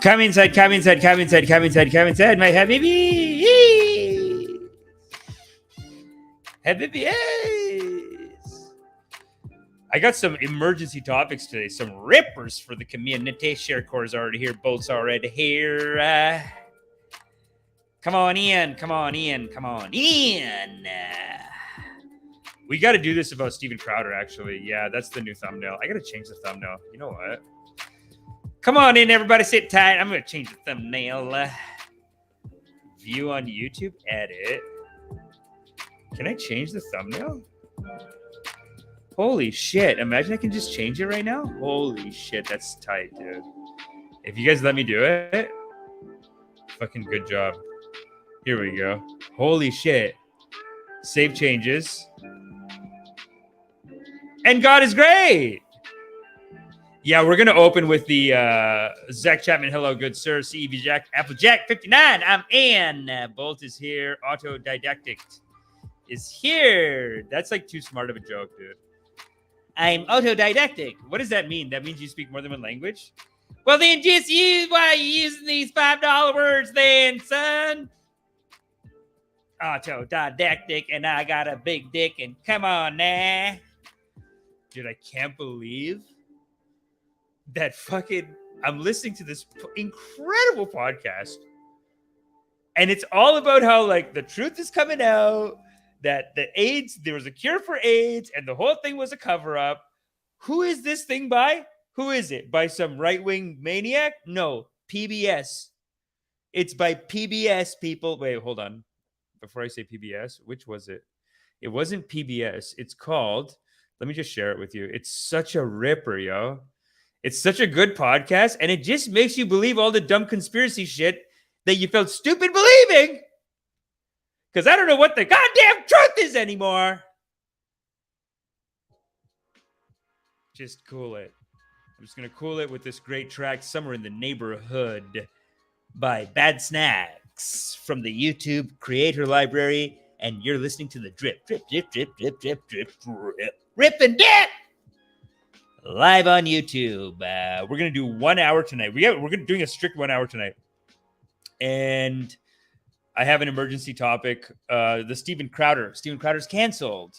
Come inside, come inside, come inside, come inside, come inside, my habibi. Habibis. I got some emergency topics today, some rippers for the community. ShareCore's already here, Bolt's already here. Come on in, come on in, come on in. We got to do this about Steven Crowder, actually. Yeah, that's the new thumbnail. I got to change the thumbnail. You know what? Come on in, everybody. Sit tight. I'm going to change the thumbnail. View on YouTube. Edit. Can I change the thumbnail? Holy shit. Imagine I can just change it right now. Holy shit. That's tight, dude. If you guys let me do it, fucking good job. Here we go. Holy shit. Save changes. And God is great. Yeah, we're going to open with the Zach Chapman. Hello, good sir. CEV Jack, Applejack 59. I'm in. Bolt is here. Autodidactic is here. That's like too smart of a joke, dude. I'm autodidactic. What does that mean? That means you speak more than one language? Well, then just use why you're using these $5 words then, son. Autodidactic, and I got a big dick, and come on now. Dude, I can't believe that fucking I'm listening to this incredible podcast, and it's all about how like the truth is coming out, that the AIDS, there was a cure for AIDS, and the whole thing was a cover-up. Who is this thing by? Who is it? By some right-wing maniac? No, PBS. It's by PBS, people. Wait, hold on. Before I say PBS, which was it? It wasn't PBS. It's called, let me just share it with you. It's such a ripper, yo. It's such a good podcast, and it just makes you believe all the dumb conspiracy shit that you felt stupid believing. Because I don't know what the goddamn truth is anymore. Just cool it. I'm just going to cool it with this great track, Somewhere in the Neighborhood, by Bad Snacks from the YouTube Creator Library. And you're listening to the drip, drip, drip, drip, drip, drip, drip, drip, rip and dip. Live on YouTube. We're going to do 1 hour tonight. We're doing a strict 1 hour tonight. And I have an emergency topic. The Steven Crowder. Steven Crowder's canceled.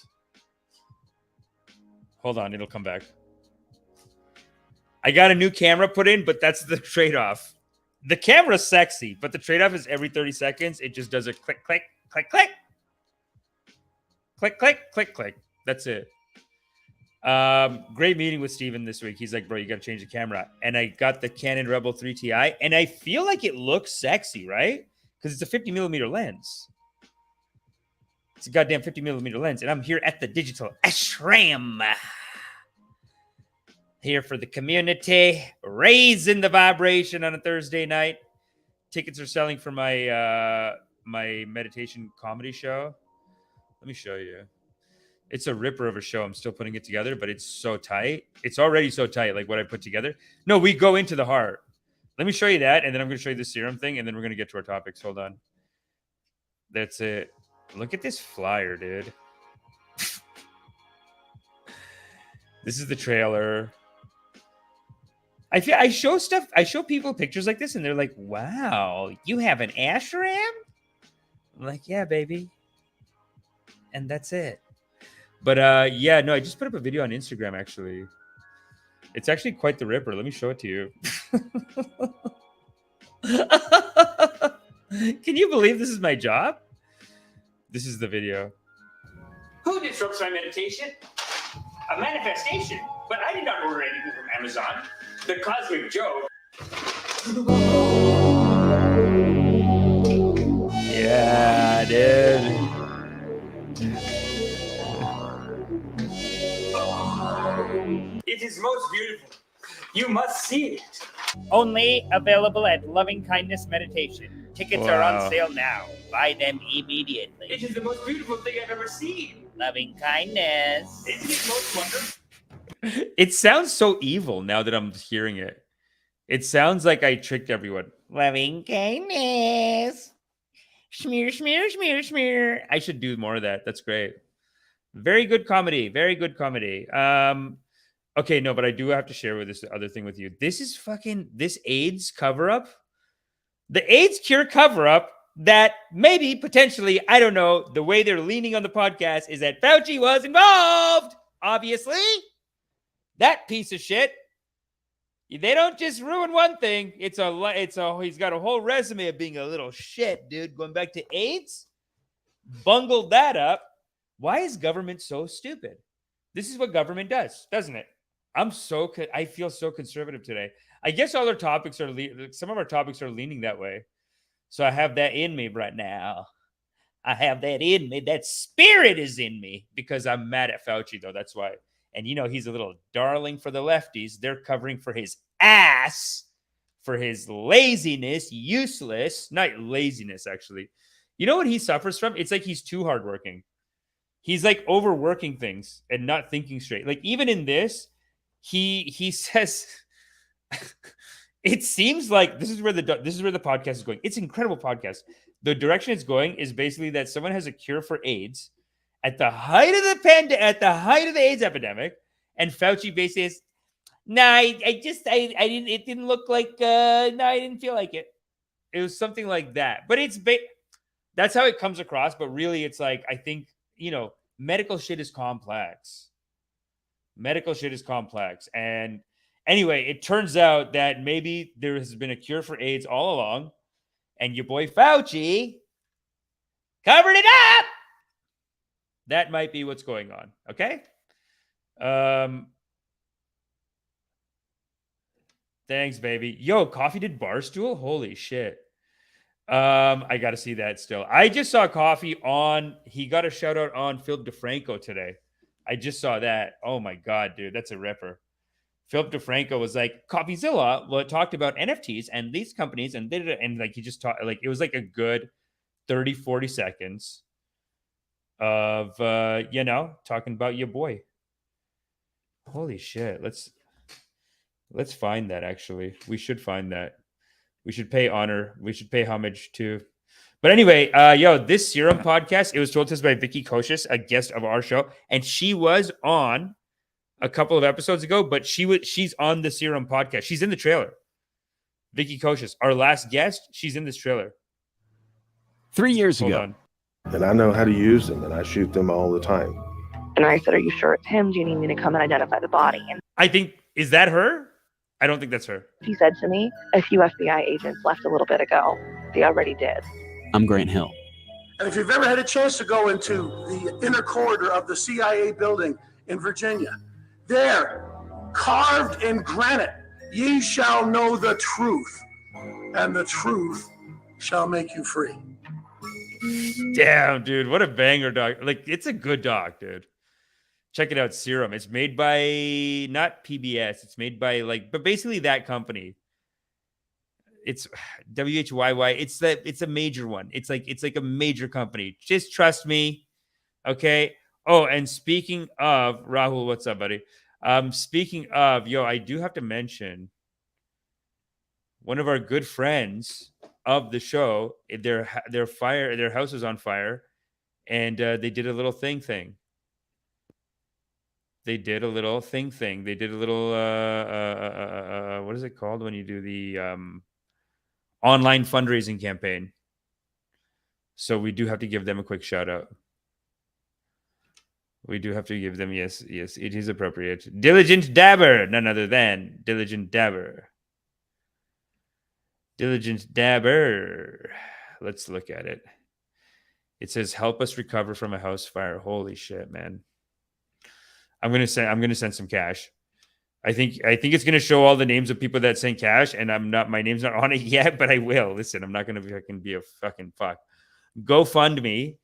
Hold on. It'll come back. I got a new camera put in, but that's the trade-off. The camera's sexy, but the trade-off is every 30 seconds, it just does a click, click, click, click. Click, click, click, click. That's it. Great meeting with Steven this week. He's like, bro, you got to change the camera. And I got the Canon Rebel 3 Ti, and I feel like it looks sexy, right? Because it's a 50 millimeter lens. It's a goddamn 50 millimeter lens. And I'm here at the Digital Ashram. Here for the community. Raising the vibration on a Thursday night. Tickets are selling for my my meditation comedy show. Let me show you. It's a ripper of a show. I'm still putting it together, but it's so tight. It's already so tight, like what I put together. No, we go into the heart. Let me show you that, and then I'm going to show you the serum thing, and then we're going to get to our topics. Hold on. That's it. Look at this flyer, dude. This is the trailer. I show people pictures like this, and they're like, wow, you have an ashram? I'm like, yeah, baby. And that's it. But yeah, no, I just put up a video on Instagram, actually. It's actually quite the ripper. Let me show it to you. Can you believe this is my job? This is the video. Who disrupts my meditation? A manifestation. But I did not order anything from Amazon. The cosmic joke. Yeah, dude. It is most beautiful. You must see it. Only available at Loving Kindness Meditation. Tickets are on sale now. Buy them immediately. It is the most beautiful thing I've ever seen. Loving Kindness. Isn't it most wonderful? It sounds so evil now that I'm hearing it. It sounds like I tricked everyone. Loving Kindness. Smear, smear, smear, smear. I should do more of that. That's great. Very good comedy. Very good comedy. Okay, no, but I do have to share with this other thing with you. This is fucking this AIDS cover up. The AIDS cure cover up that maybe potentially, I don't know, the way they're leaning on the podcast is that Fauci was involved. Obviously, that piece of shit. They don't just ruin one thing. He's got a whole resume of being a little shit, dude. Going back to AIDS, bungled that up. Why is government so stupid? This is what government does, doesn't it? I feel so conservative today. I guess all our topics are some of our topics are leaning that way. So I have that in me right now. I have that in me. That spirit is in me because I'm mad at Fauci, though. That's why. And he's a little darling for the lefties. They're covering for his ass, for his laziness, useless, not laziness, actually. You know what he suffers from? It's like he's too hardworking. He's like overworking things and not thinking straight. Like even in this, he says, it seems like this is where the podcast is going. It's an incredible podcast. The direction it's going is basically that someone has a cure for AIDS at the height of the AIDS epidemic, and Fauci basically says, I didn't. It didn't look like. I didn't feel like it. It was something like that. But that's how it comes across. But really, it's like I think medical shit is complex. And anyway, it turns out that maybe there has been a cure for AIDS all along, and your boy Fauci covered it up. That might be what's going on. Okay. Thanks, baby. Yo, Coffee did Barstool? Holy shit. I got to see that still. I just saw Coffee he got a shout out on Philip DeFranco today. I just saw that. Oh my God, dude. That's a ripper. Philip DeFranco was like, Coffeezilla talked about NFTs and these companies and like he just talked, like it was like a good 30, 40 seconds of talking about your boy. Holy shit. Let's find that. Actually, we should find that. We should pay homage to. But anyway, this Serum podcast, it was told to us by Vicky Kocius, a guest of our show, and she was on a couple of episodes ago, but she's on the Serum podcast. She's in the trailer. Vicky Kocius, our last guest, she's in this trailer. 3 years ago. And I know how to use them, and I shoot them all the time. And I said, are you sure it's him? Do you need me to come and identify the body? And I think, is that her? I don't think that's her. He said to me, a few FBI agents left a little bit ago. They already did. I'm Grant Hill. And if you've ever had a chance to go into the inner corridor of the CIA building in Virginia, there, carved in granite, ye shall know the truth, and the truth shall make you free. Damn, dude, what a banger dog. Like, it's a good dog, dude. Check it out, Serum. It's made by not PBS. It's made by but basically that company. It's WHYY. It's a major one. It's like a major company. Just trust me. Okay. Oh, and speaking of Rahul, what's up, buddy? Speaking of, I do have to mention one of our good friends of the show. Their house was on fire, and they did a little thing. They did a little thing. They did a little what is it called when you do the online fundraising campaign? So we do have to give them a quick shout out. We do have to give them, yes, it is appropriate. Diligent Dabber, none other than Diligent Dabber. Diligent Dabber. Let's look at it. It says, help us recover from a house fire. Holy shit, man. I'm gonna send some cash. I think it's gonna show all the names of people that sent cash, and my name's not on it yet, but I will. Listen, I'm not gonna be a fucking fuck. GoFundMe.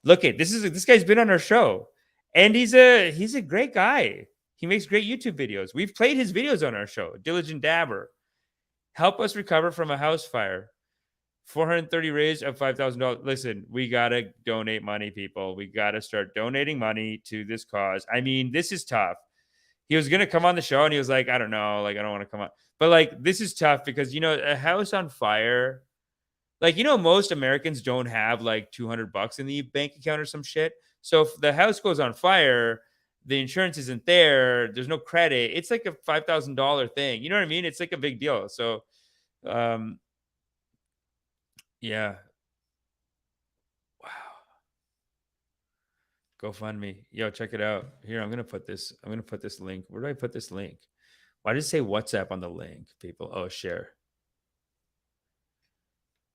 Look at this guy's been on our show, and he's a great guy. He makes great YouTube videos. We've played his videos on our show. Diligent Dabber. Help us recover from a house fire. 430 raised of $5,000. Listen, we gotta donate money, people. We gotta start donating money to this cause. I mean, this is tough. He was gonna come on the show, and he was like, I don't know, I don't want to come on. But this is tough because a house on fire, most Americans don't have $200 in the bank account or some shit. So if the house goes on fire, the insurance isn't there, there's no credit. It's like a $5,000 thing. You know what I mean? It's like a big deal. So, yeah. Wow. GoFundMe. Yo, check it out. Here, I'm gonna put this link. Where do I put this link? Why does it say WhatsApp on the link, people? Oh, share.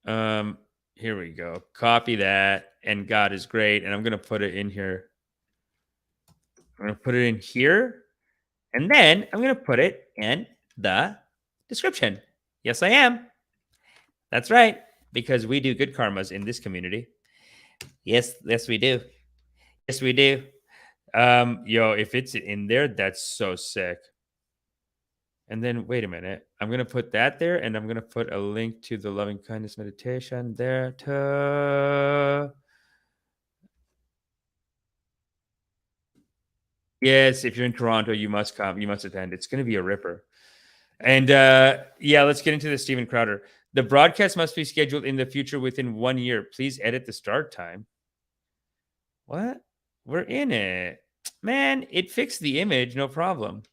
Here we go. Copy that, and God is great. And I'm gonna put it in here. I'm gonna put it in here, and then I'm gonna put it in the description. Yes, I am. That's right, because we do good karmas in this community. Yes, we do. Yes, we do. Yo, if it's in there, that's so sick. And then wait a minute. I'm gonna put that there, and I'm gonna put a link to the loving kindness meditation there too. Yes, if you're in Toronto, you must come. You must attend. It's gonna be a ripper. And yeah, let's get into the Steven Crowder. The broadcast must be scheduled in the future within 1 year. Please edit the start time. What? We're in it. Man, it fixed the image. No problem.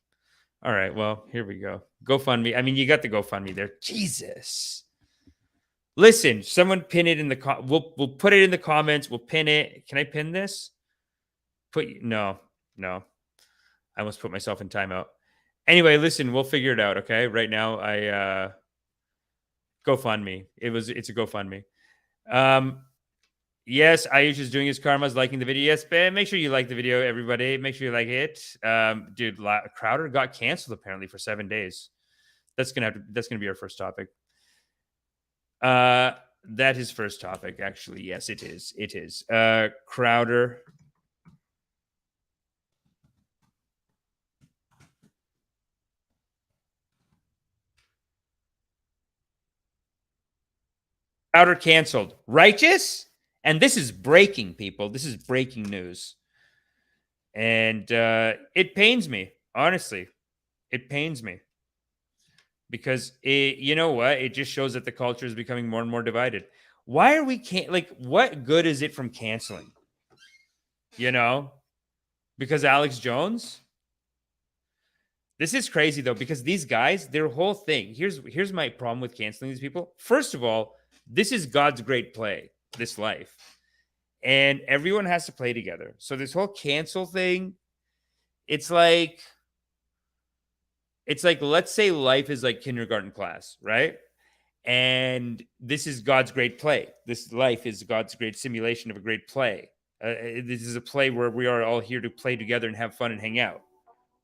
All right, well, here we go. GoFundMe. I mean, you got the GoFundMe there. Jesus. Listen, someone pin it in the we'll put it in the comments. We'll pin it. Can I pin this? No. I almost put myself in timeout. Anyway, listen, we'll figure it out, okay? Right now, I GoFundMe. It's a GoFundMe. Yes, Ayush is doing his karmas, liking the video. Yes, but make sure you like the video, everybody. Make sure you like it. Dude, Crowder got canceled apparently for 7 days. That's gonna be our first topic. That is first topic, actually. Yes, it is. It is. Crowder. Crowder canceled. Righteous? And this is breaking, people. This is breaking news. And it pains me, honestly. It pains me. Because, you know what? It just shows that the culture is becoming more and more divided. Why are we what good is it from canceling? You know? Because Alex Jones? This is crazy, though, because these guys, their whole thing, here's my problem with canceling these people. First of all, this is God's great play, this life. And everyone has to play together. So this whole cancel thing, it's like, let's say life is like kindergarten class, right? And this is God's great play. This life is God's great simulation of a great play. This is a play where we are all here to play together and have fun and hang out,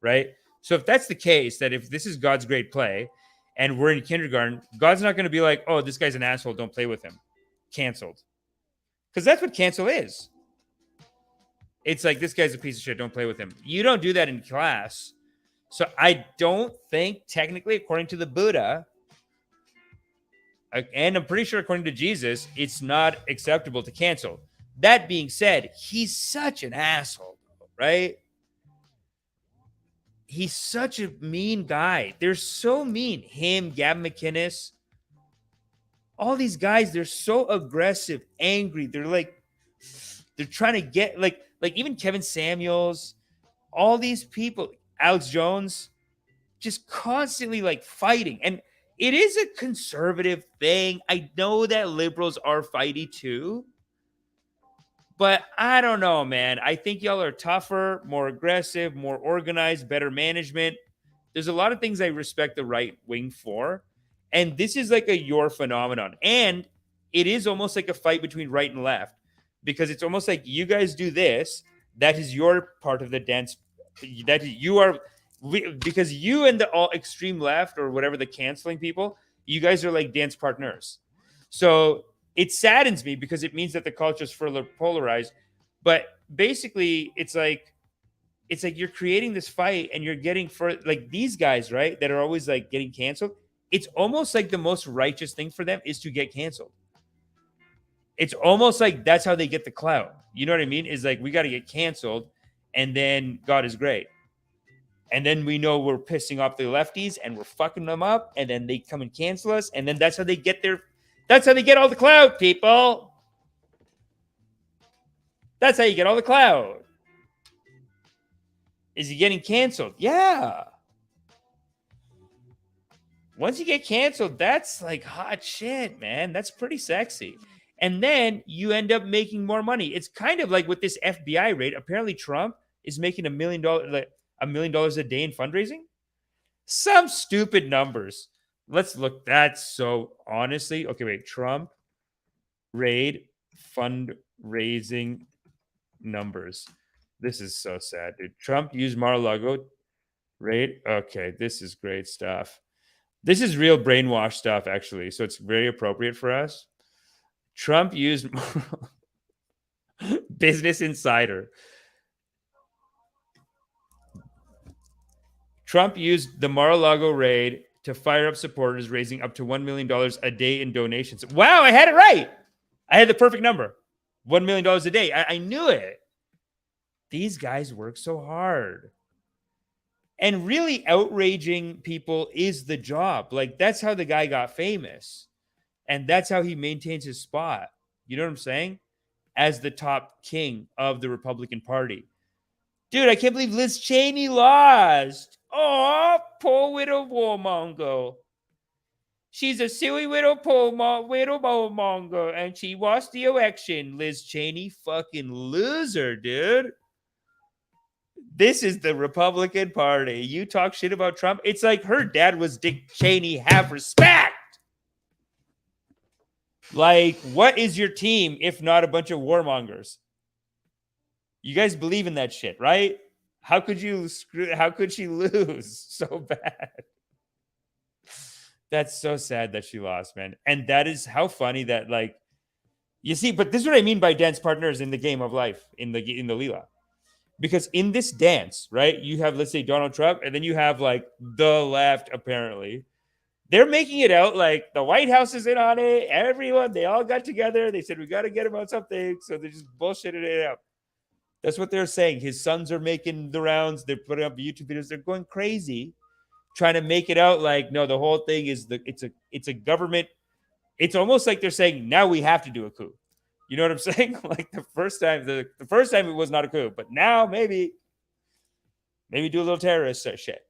right? So if that's the case, that if this is God's great play and we're in kindergarten, God's not going to be like, oh, this guy's an asshole, don't play with him. Canceled. Because that's what cancel is. It's like, this guy's a piece of shit, don't play with him. You don't do that in class. So I don't think, technically, according to the Buddha, and I'm pretty sure according to Jesus, it's not acceptable to cancel. That being said, he's such an asshole, right? He's such a mean guy. They're so mean. Him, Gavin McInnes, all these guys, they're so aggressive, angry. They're trying to get like even Kevin Samuels, all these people, Alex Jones, just constantly like fighting. And it is a conservative thing. I know that liberals are fighty too. But I don't know, man. I think y'all are tougher, more aggressive, more organized, better management. There's a lot of things I respect the right wing for. And this is like a your phenomenon. And it is almost like a fight between right and left. Because it's almost like you guys do this. That is your part of the dance. Because you and the all extreme left or whatever, the canceling people, you guys are like dance partners. So it saddens me because it means that the culture is further polarized. But basically, it's like you're creating this fight and you're getting for like these guys, right? That are always like getting canceled. It's almost like the most righteous thing for them is to get canceled. It's almost like that's how they get the clout. You know what I mean? Is like, we got to get canceled and then God is great. And then we know we're pissing off the lefties and we're fucking them up. And then they come and cancel us. And then that's how they get all the clout, people. That's how you get all the clout. Is he getting canceled? Yeah. Once you get canceled, that's like hot shit, man. That's pretty sexy. And then you end up making more money. It's kind of like with this FBI raid. Apparently, Trump is making $1 million, like $1 million a day in fundraising. Some stupid numbers. Let's look. That's so honestly. Okay, wait. Trump raid fundraising numbers. This is so sad, dude. Trump used Mar-a-Lago raid. Okay, this is great stuff. This is real brainwash stuff, actually. So it's very appropriate for us. Trump used Business Insider. Trump used the Mar-a-Lago raid to fire up supporters, raising up to $1 million a day in donations. Wow, I had it right. I had the perfect number. $1 million a day. I knew it. These guys work so hard. And really outraging people is the job. Like, that's how the guy got famous. And that's how he maintains his spot. You know what I'm saying? As the top king of the Republican Party. Dude, I can't believe Liz Cheney lost. Oh, poor widow warmonger. She's a silly widow warmonger, and she lost the election. Liz Cheney, fucking loser, dude. This is the Republican Party. You talk shit about Trump. It's like her dad was Dick Cheney. Have respect. Like, what is your team if not a bunch of warmongers? You guys believe in that shit, right? How could she lose so bad? That's so sad that she lost, man. And that is how funny that, like, you see, but this is what I mean by dance partners in the game of life, in the Leela. Because in this dance, right, you have, let's say, Donald Trump, and then you have, like, the left, apparently. They're making it out like the White House is in on it. Everyone, they all got together. They said, we got to get him on something. So they just bullshitted it up. That's what they're saying. His sons are making the rounds. They're putting up YouTube videos. They're going crazy, trying to make it out like, no, the whole thing is it's a government. It's almost like they're saying, now we have to do a coup. You know what I'm saying? Like the first time it was not a coup, but now maybe do a little terrorist shit.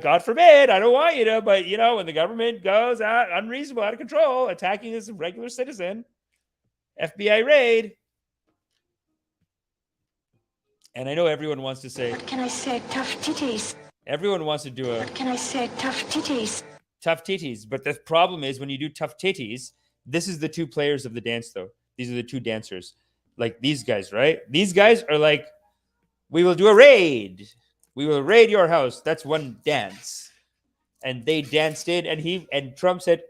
God forbid, I don't want you to, but you know, when the government goes out unreasonable, out of control, attacking a regular citizen, FBI raid. And I know everyone wants to say, what can I say? Tough titties. Everyone wants to do what can I say? Tough titties. Tough titties. But the problem is when you do tough titties, this is the two players of the dance, though. These are the two dancers. Like these guys, right? These guys are like, we will do a raid. We will raid your house. That's one dance. And they danced in, and Trump said,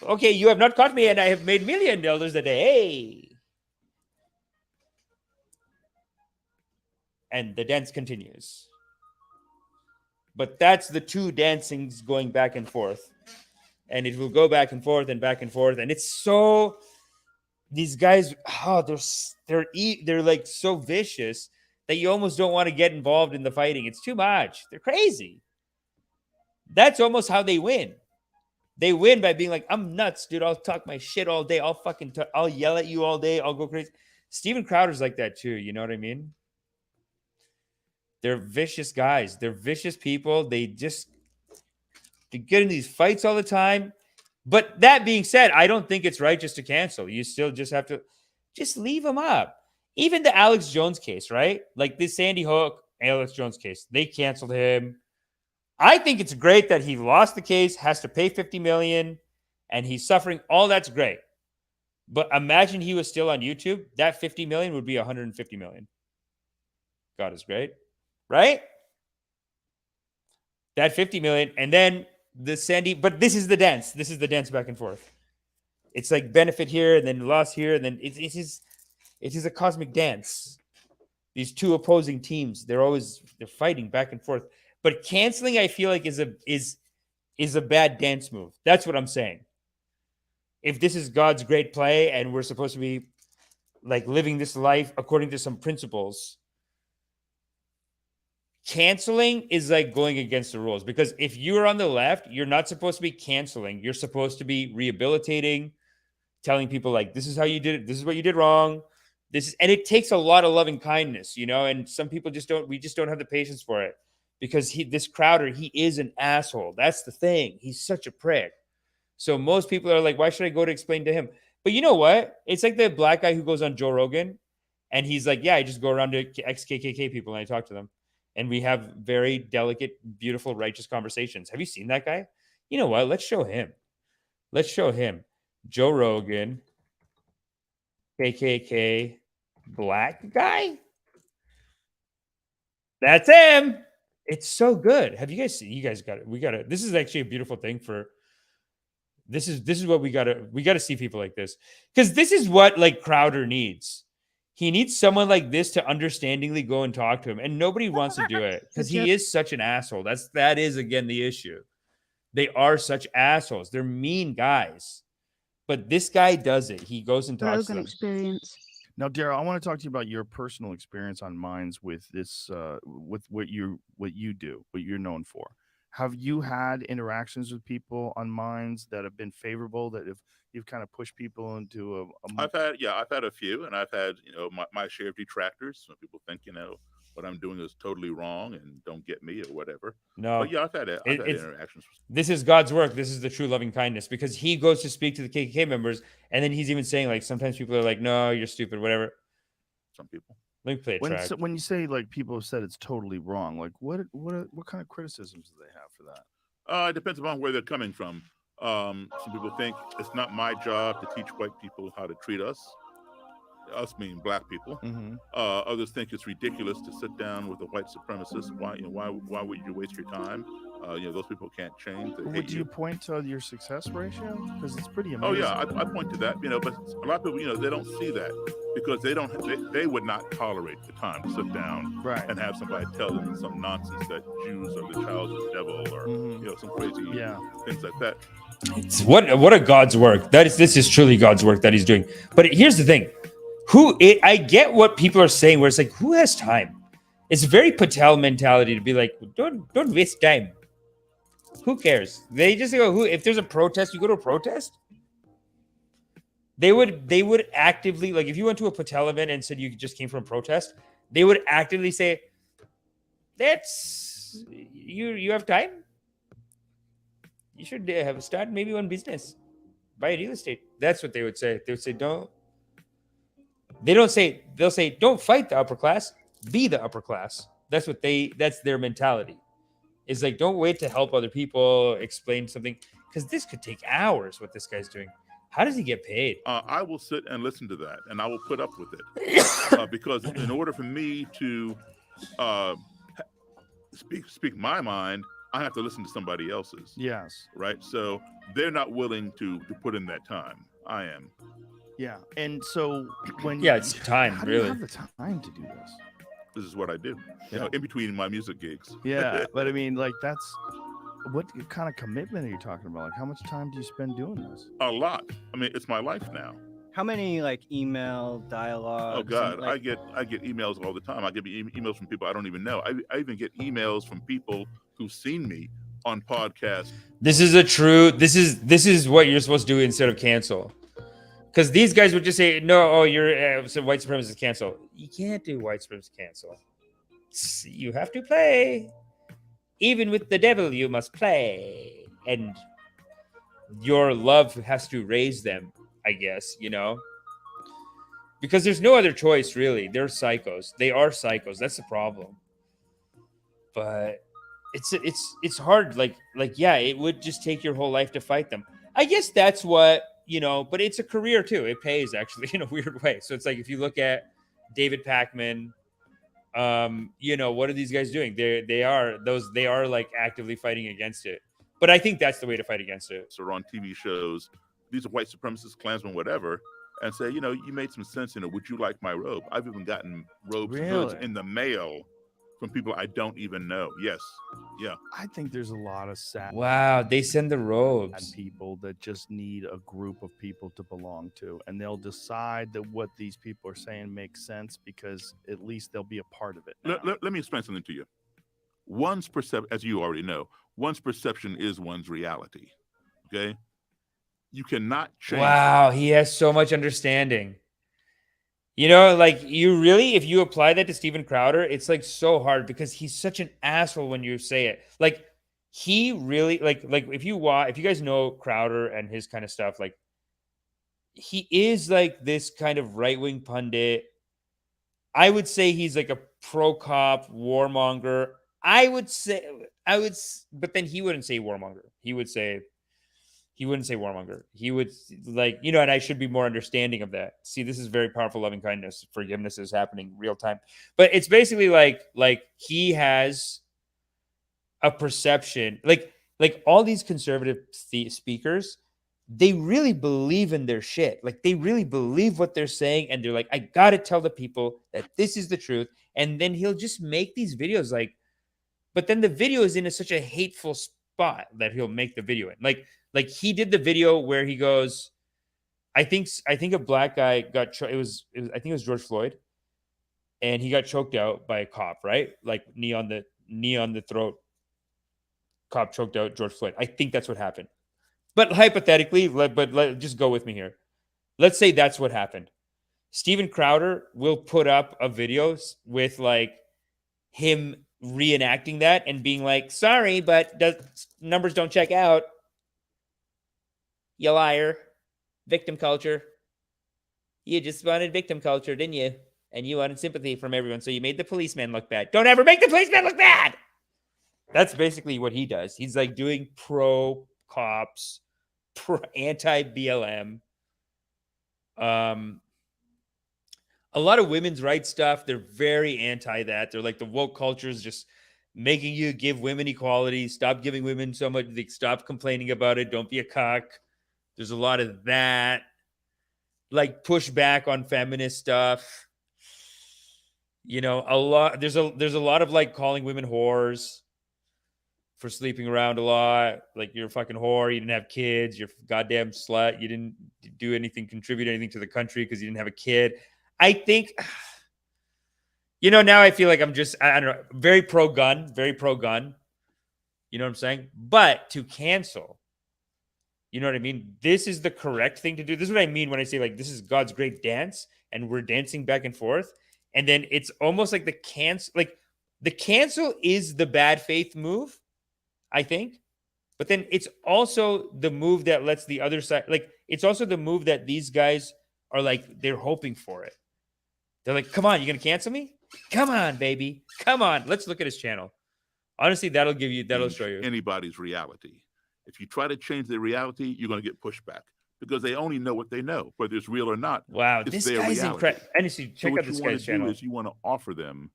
okay, you have not caught me, and I have made $1 million a day. Hey. And the dance continues. But that's the two dancings going back and forth. And it will go back and forth and back and forth. And it's so, these guys, they're like so vicious that you almost don't want to get involved in the fighting. It's too much. They're crazy. That's almost how they win. They win by being like, I'm nuts, dude. I'll talk my shit all day. I'll yell at you all day. I'll go crazy. Steven Crowder's like that too. You know what I mean? They're vicious guys. They're vicious people. They get in these fights all the time. But that being said, I don't think it's right just to cancel. You still just have to just leave them up. Even the Alex Jones case, right? Like this Sandy Hook, Alex Jones case, they canceled him. I think it's great that he lost the case, has to pay $50 million, and he's suffering. All that's great. But imagine he was still on YouTube. That $50 million would be $150 million. God is great. Right? That $50 million. And then the Sandy, but this is the dance. This is the dance back and forth. It's like benefit here and then loss here. And then it is a cosmic dance. These two opposing teams, they're fighting back and forth. But canceling, I feel like, is a bad dance move. That's what I'm saying. If this is God's great play and we're supposed to be like living this life according to some principles, canceling is like going against the rules. Because if you're on the left, you're not supposed to be canceling. You're supposed to be rehabilitating, telling people like, this is how you did it. This is what you did wrong. And it takes a lot of loving kindness, you know, and some people we just don't have the patience for it because this Crowder, he is an asshole. That's the thing. He's such a prick. So most people are like, why should I go to explain to him? But you know what? It's like the black guy who goes on Joe Rogan and he's like, yeah, I just go around to ex-KKK people and I talk to them. And we have very delicate, beautiful, righteous conversations. Have you seen that guy? You know what? Let's show him. Joe Rogan, KKK, black guy. That's him. It's so good. Have you guys seen? You guys got it. We got it. This is actually a beautiful thing for. This is what we gotta see people like this, because this is what like Crowder needs. He needs someone like this to understandingly go and talk to him, and nobody wants to do it because he is such an asshole. That is again the issue. They are such assholes. They're mean guys, but this guy does it. He goes and talks to them. Experience. Now, Daryl, I want to talk to you about your personal experience on Minds with this, with what you do, what you're known for. Have you had interactions with people on Minds that have been favorable? That you've kind of pushed people into I've had a few, and I've had my share of detractors. Some people think what I'm doing is totally wrong and don't get me or whatever. No, but yeah, I've had interactions. This is God's work. This is the true loving kindness, because he goes to speak to the KKK members, and then he's even saying like sometimes people are like, "No, you're stupid," whatever. Some people. Let me play a track. When you say like people have said it's totally wrong, like what kind of criticisms do they have for that? It depends upon where they're coming from. Some people think it's not my job to teach white people how to treat us. Us meaning black people. Mm-hmm. Others think it's ridiculous to sit down with a white supremacist. Why would you waste your time? Those people can't change. Would you point to your success ratio? Because it's pretty amazing. Oh yeah, I point to that. But a lot of people, they don't see that because they would not tolerate the time to sit down and have somebody tell them some nonsense that Jews are the child of the devil or some crazy things like that. It's what a God's work. This is truly God's work that he's doing. But here's the thing. I get what people are saying, where it's like, who has time? It's very Patel mentality to be like, don't waste time. Who cares? They just go, if there's a protest, you go to a protest. They would actively, like, if you went to a Patel event and said you just came from a protest, they would actively say, that's you have time. You should start maybe one business, buy real estate. That's what they would say. They would say, they'll say, don't fight the upper class, be the upper class. That's their mentality. It's like, don't wait to help other people explain something, because this could take hours what this guy's doing. How does he get paid? I will sit and listen to that, and I will put up with it because in order for me to speak my mind, I have to listen to somebody else's. Yes. Right. So they're not willing to put in that time. I am. Yeah, and so it's time. How really, do you have the time to do this? This is what I do. In between my music gigs. Yeah, but I mean, like, that's what kind of commitment are you talking about? Like, how much time do you spend doing this? A lot. I mean, it's my life now. How many like email dialogue? Oh God, I get emails all the time. I get emails from people I don't even know. I even get emails from people who've seen me on podcasts. This is what you're supposed to do instead of cancel. Because these guys would just say, no, you're some white supremacist cancel. You can't do white supremacist cancel. You have to play. Even with the devil, you must play. And your love has to raise them, I guess, Because there's no other choice, really. They're psychos. They are psychos. That's the problem. But it's hard. Like, it would just take your whole life to fight them. I guess that's what... but it's a career too. It pays actually in a weird way. So it's like, if you look at David Pakman, what are these guys doing? They are like actively fighting against it. But I think that's the way to fight against it. So on TV shows, these are white supremacists, Klansmen, whatever, and say, you made some sense. Would you like my robe? I've even gotten robes in the mail from people I don't even know. Yes. Yeah. I think there's a lot of sad. Wow. They send the robes. And people that just need a group of people to belong to. And they'll decide that what these people are saying makes sense because at least they'll be a part of it. Let me explain something to you. One's perception, as you already know, one's perception is one's reality. Okay. You cannot change. Wow. He has so much understanding. You know, like you really, if you apply that to Steven Crowder, it's like so hard because he's such an asshole when you say it. Like he really like if you guys know Crowder and his kind of stuff, like he is like this kind of right-wing pundit. I would say he's like a pro-cop warmonger. But then he wouldn't say warmonger. He wouldn't say warmonger. He would like, you know, and I should be more understanding of that. See, this is very powerful loving kindness. Forgiveness is happening real time. But it's basically like he has a perception, like all these conservative speakers, they really believe in their shit. Like they really believe what they're saying. And they're like, I got to tell the people that this is the truth. And then he'll just make these videos like, but then the video is in such a hateful spot that he'll make the video in. Like he did the video where he goes, I think a black guy got, I think it was George Floyd. And he got choked out by a cop, right? Like knee on the throat. Cop choked out George Floyd. I think that's what happened. But hypothetically, just go with me here. Let's say that's what happened. Steven Crowder will put up a video with like him reenacting that and being like, sorry, but numbers don't check out. You liar. Victim culture. You just wanted victim culture, didn't you? And you wanted sympathy from everyone, so you made the policeman look bad. Don't ever make the policeman look bad! That's basically what he does. He's like doing pro-cops, anti-BLM. A lot of women's rights stuff, they're very anti that. They're like, the woke culture is just making you give women equality. Stop giving women so much. Stop complaining about it. Don't be a cuck. There's a lot of that. Like push back on feminist stuff. You know, a lot. There's a lot of like calling women whores for sleeping around a lot. Like, you're a fucking whore. You didn't have kids. You're a goddamn slut. You didn't do anything, contribute anything to the country because you didn't have a kid. I think, you know, now I feel like I'm just, I don't know, very pro-gun. You know what I'm saying? But to cancel, you know what I mean? This is the correct thing to do. This is what I mean when I say, like, this is God's great dance and we're dancing back and forth. And then it's almost like the cancel is the bad faith move, I think. But then it's also the move that lets the other side, like, it's also the move that these guys are like, they're hoping for it. They're like, come on, you going to cancel me? Come on, baby. Come on. Let's look at his channel. Honestly, that'll show you anybody's reality. If you try to change their reality, you're going to get pushback because they only know what they know, whether it's real or not. Wow, this guy's incredible. And check out this guy's channel. You want to offer them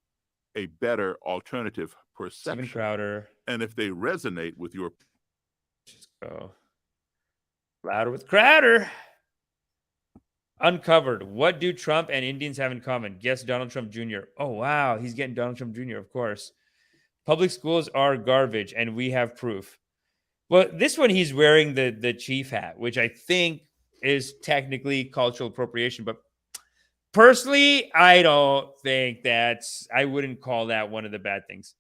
a better alternative perception. Steven Crowder. And if they resonate with your... Just go. Louder with Crowder. Uncovered. What do Trump and Indians have in common? Guess Donald Trump Jr. Oh, wow. He's getting Donald Trump Jr., of course. Public schools are garbage, and we have proof. Well, this one, he's wearing the chief hat, which I think is technically cultural appropriation. But personally, I don't think I wouldn't call that one of the bad things.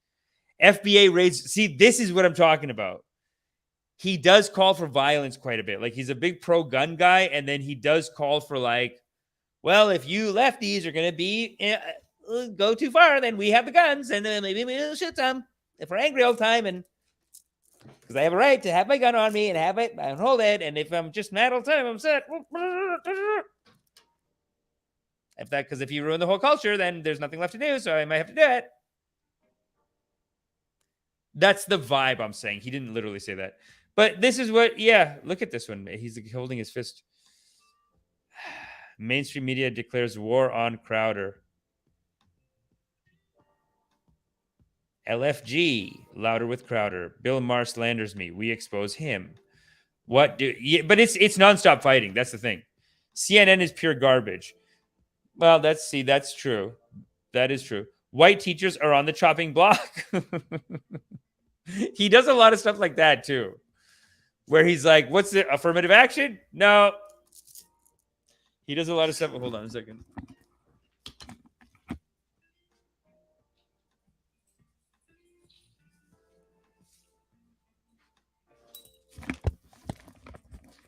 FBA raids. See, this is what I'm talking about. He does call for violence quite a bit. Like, he's a big pro-gun guy, and then he does call for, like, well, if you lefties are going to be go too far, then we have the guns, and maybe we'll shoot some if we're angry all the time, and because I have a right to have my gun on me and have it and hold it, and if I'm just mad all the time, I'm upset. Because if you ruin the whole culture, then there's nothing left to do, so I might have to do it. That's the vibe I'm saying. He didn't literally say that. But this is what, yeah, look at this one. He's holding his fist. Mainstream media declares war on Crowder. LFG, louder with Crowder. Bill Maher slanders me. We expose him. But it's nonstop fighting. That's the thing. CNN is pure garbage. Well, that's true. That is true. White teachers are on the chopping block. He does a lot of stuff like that too. Where he's like, what's the affirmative action? No. He does a lot of stuff. Hold on a second.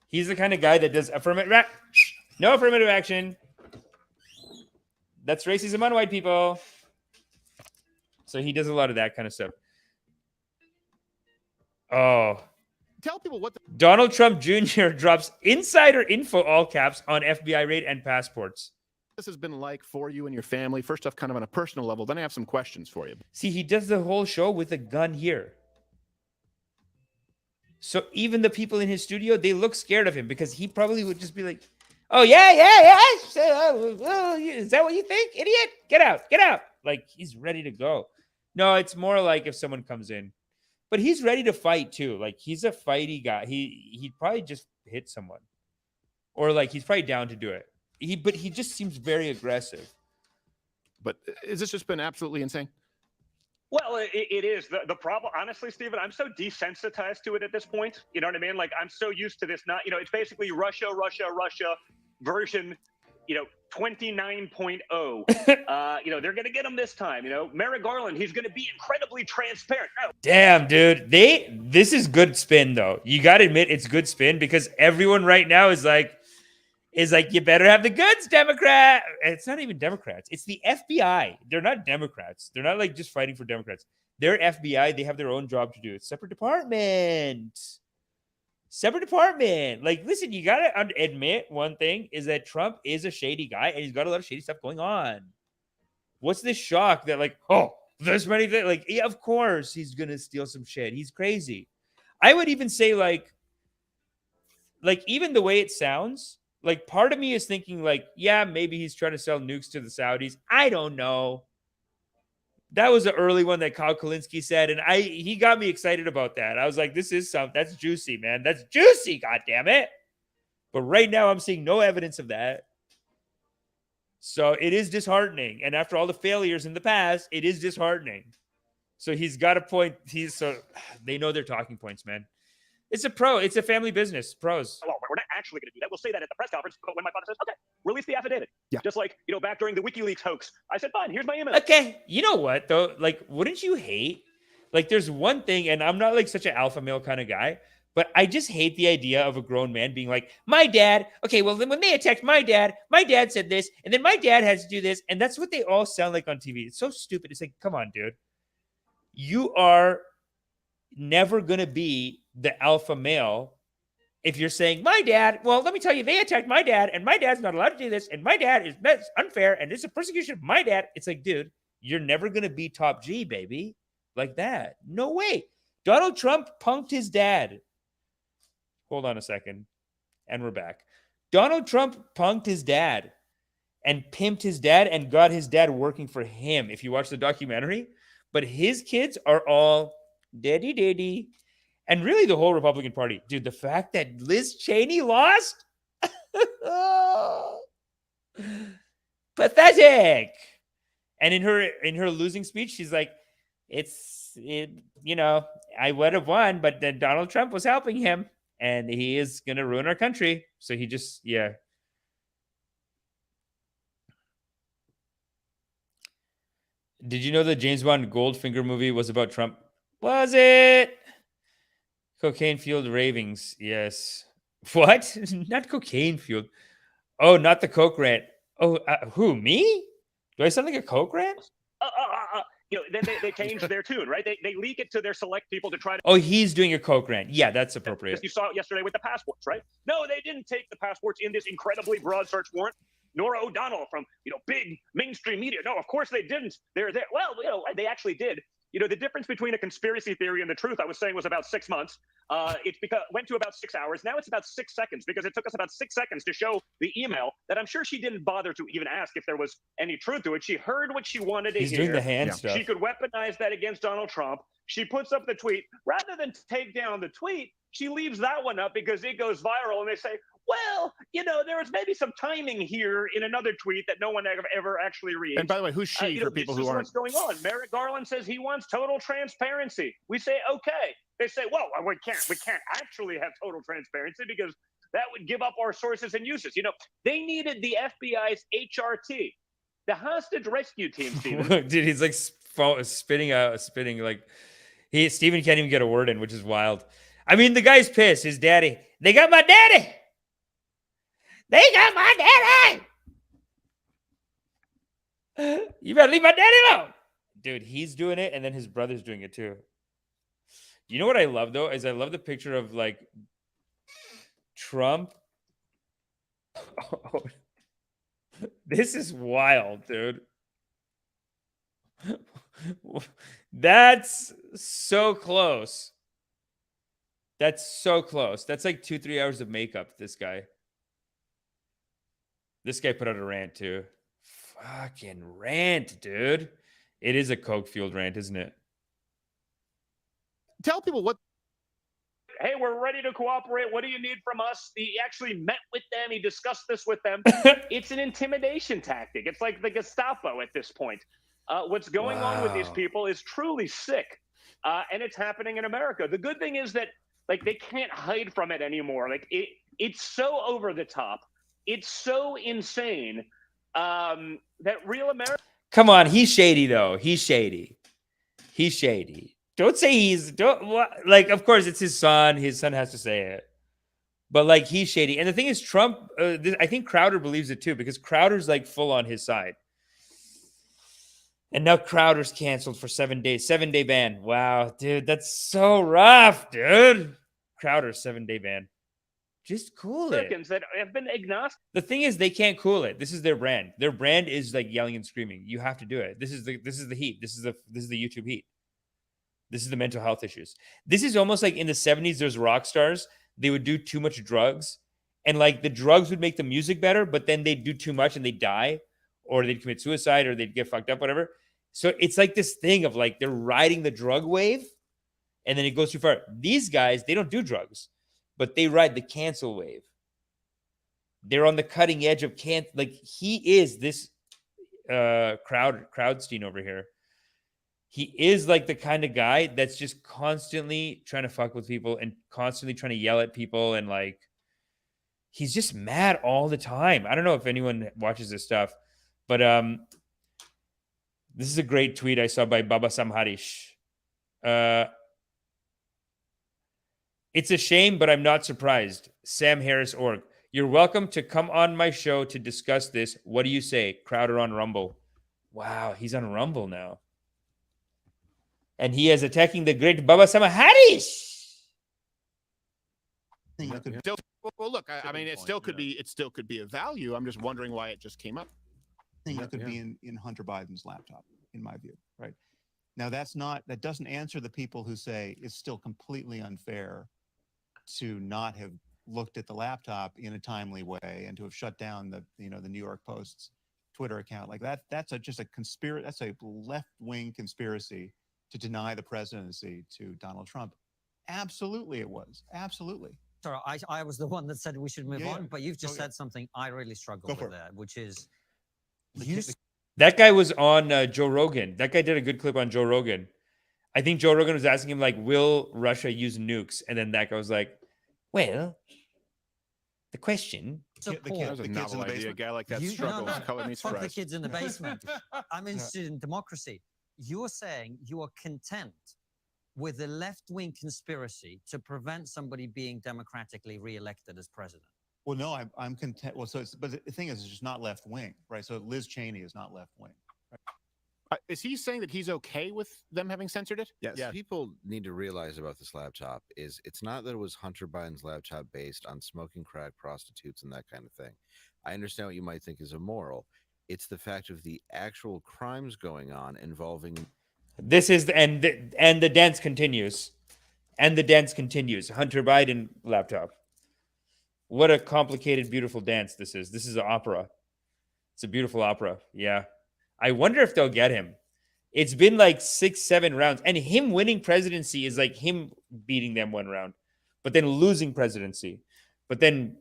He's the kind of guy that does no affirmative action. That's racism on white people. So he does a lot of that kind of stuff. Oh. Tell people what the Donald Trump Jr. drops insider info, all caps, on FBI raid and passports. this has been like for you and your family. First off, kind of on a personal level, then I have some questions for you. See, he does the whole show with a gun here. So even the people in his studio, they look scared of him because he probably would just be like, oh, yeah. Is that what you think, idiot? Get out. Like, he's ready to go. No, it's more like if someone comes in. But he's ready to fight, too. Like, he's a fighty guy. He'd probably just hit someone. Or, like, he's probably down to do it. But he just seems very aggressive. But has this just been absolutely insane? Well, it is. The problem, honestly, Stephen, I'm so desensitized to it at this point. You know what I mean? Like, I'm so used to this. Not, it's basically Russia version, 29.0. They're going to get him this time. Merrick Garland, he's going to be incredibly transparent. No. Damn, dude. This is good spin, though. You got to admit it's good spin because everyone right now is like, you better have the goods, Democrat. It's not even Democrats. It's the FBI. They're not Democrats. They're not like just fighting for Democrats. They're FBI. They have their own job to do. It's separate department. Like, listen, you got to admit one thing is that Trump is a shady guy and he's got a lot of shady stuff going on. What's this shock that like, oh, there's many things. Like, yeah, of course he's going to steal some shit. He's crazy. I would even say like even the way it sounds, like, part of me is thinking, like, yeah, maybe he's trying to sell nukes to the Saudis. I don't know. That was an early one that Kyle Kalinske said, and he got me excited about that. I was like, that's juicy, man. That's juicy, goddammit. But right now, I'm seeing no evidence of that. So it is disheartening. And after all the failures in the past, it is disheartening. So he's got a point. They know their talking points, man. It's a family business. Pros. Well, we're not actually going to do that. We'll say that at the press conference. But when my father says, okay, release the affidavit. Yeah. Just like, back during the WikiLeaks hoax, I said, fine, here's my email. Okay. You know what, though? Like, wouldn't you hate? Like, there's one thing, and I'm not like such an alpha male kind of guy, but I just hate the idea of a grown man being like, my dad, okay, well, then when they attacked my dad said this, and then my dad has to do this. And that's what they all sound like on TV. It's so stupid. It's like, come on, dude. You are never going to be the alpha male if you're saying, my dad, well, let me tell you, they attacked my dad, and my dad's not allowed to do this, and my dad is unfair, and it's a persecution of my dad. It's like, dude, you're never going to be top G, baby. Like that. No way. Donald Trump punked his dad. Hold on a second. And we're back. Donald Trump punked his dad and pimped his dad and got his dad working for him, if you watch the documentary. But his kids are all daddy. And really the whole Republican Party. Dude, the fact that Liz Cheney lost? Pathetic. And in her losing speech, she's like, I would have won, but then Donald Trump was helping him. And he is going to ruin our country. So he just, yeah. Did you know the James Bond Goldfinger movie was about Trump? Was it? Cocaine fueled ravings. Yes. What? Not cocaine fueled. Oh, not the Coke rant. Oh, who? Me? Do I sound like a Coke rant? Then they changed their tune, right? They leak it to their select people to try to. Oh, he's doing a Coke rant. Yeah, that's appropriate. You saw it yesterday with the passports, right? No, they didn't take the passports in this incredibly broad search warrant. Nora O'Donnell from, big mainstream media. No, of course they didn't. They're there. Well, they actually did. The difference between a conspiracy theory and the truth, I was saying, was about 6 months. Went to about 6 hours. Now it's about 6 seconds because it took us about 6 seconds to show the email that I'm sure she didn't bother to even ask if there was any truth to it. She heard what she wanted to hear. He's doing the hand stuff. She could weaponize that against Donald Trump. She puts up the tweet. Rather than take down the tweet, she leaves that one up because it goes viral. And they say, well, there was maybe some timing here in another tweet that no one ever actually reads. And by the way, who's she for people who aren't? What's going on? Merrick Garland says he wants total transparency. We say, okay. They say, well, we can't actually have total transparency because that would give up our sources and uses. They needed the FBI's HRT, the hostage rescue team, Stephen. Dude, he's like spitting like Stephen can't even get a word in, which is wild. I mean, the guy's pissed. His daddy. They got my daddy. They got my daddy. You better leave my daddy alone. Dude, he's doing it, and then his brother's doing it too. You know what I love though? Is I love the picture of like Trump. This is wild, dude. That's so close. That's so close. That's like 2-3 hours of makeup. This guy put out a rant too. Fucking rant, dude. It is a coke fueled rant, isn't it? Tell people what. Hey, we're ready to cooperate. What do you need from us? He actually met with them. He discussed this with them. It's an intimidation tactic. It's like the Gestapo at this point. What's going on with these people is truly sick, and it's happening in America. The good thing is that like they can't hide from it anymore. Like it's so over the top. It's so insane that real America. Come on, he's shady though. He's shady. He's shady. Don't say like, of course, it's his son. His son has to say it. But, like, he's shady. And the thing is, Trump, I think Crowder believes it, too, because Crowder's, like, full on his side. And now Crowder's canceled for 7 days. 7-day ban. Wow, dude, that's so rough, dude. Crowder's 7-day ban. Just cool it. Americans that have been agnostic. The thing is, they can't cool it. This is their brand. Their brand is, like, yelling and screaming. You have to do it. This is the heat. This is the YouTube heat. This is the mental health issues. This is almost like in the 70s, there's rock stars. They would do too much drugs. And like the drugs would make the music better, but then they'd do too much and they'd die or they'd commit suicide or they'd get fucked up, whatever. So it's like this thing of like they're riding the drug wave and then it goes too far. These guys, they don't do drugs, but they ride the cancel wave. They're on the cutting edge of like he is this Crowdstein over here. He is like the kind of guy that's just constantly trying to fuck with people and constantly trying to yell at people. And like, he's just mad all the time. I don't know if anyone watches this stuff, but this is a great tweet I saw by Baba Samharish. It's a shame, but I'm not surprised. Sam Harris org. You're welcome to come on my show to discuss this. What do you say? Crowder on Rumble. Wow, he's on Rumble now. And he is attacking the great Baba Samharish. Well, look, I mean, it still could be a value. I'm just wondering why it just came up. That could be in Hunter Biden's laptop, in my view, right? Now, that doesn't answer the people who say it's still completely unfair to not have looked at the laptop in a timely way and to have shut down the New York Post's Twitter account like that. That's just a conspiracy. That's a left-wing conspiracy to deny the presidency to Donald Trump. Absolutely, it was. Absolutely. Sorry, I was the one that said we should move on, but you've just said something I really struggle with there, which is that guy was on Joe Rogan. That guy did a good clip on Joe Rogan. I think Joe Rogan was asking him, like, will Russia use nukes? And then that guy was like, well, the question. That was a novel idea. A guy like that struggles. Color meets fuck the fries. kids in the basement. I'm interested in democracy. You're saying you are content with a left-wing conspiracy to prevent somebody being democratically re-elected as president? Well, no, I'm content. Well, but the thing is, it's just not left-wing, right? So Liz Cheney is not left-wing. Right? Is he saying that he's okay with them having censored it? Yes. Yeah. People need to realize about this laptop is it's not that it was Hunter Biden's laptop based on smoking crack, prostitutes, and that kind of thing. I understand what you might think is immoral. It's the fact of the actual crimes going on involving. This is and the dance continues, and the dance continues. Hunter Biden laptop. What a complicated, beautiful dance this is. This is an opera. It's a beautiful opera. Yeah, I wonder if they'll get him. It's been like 6-7 rounds, and him winning presidency is like him beating them one round, but then losing presidency. But then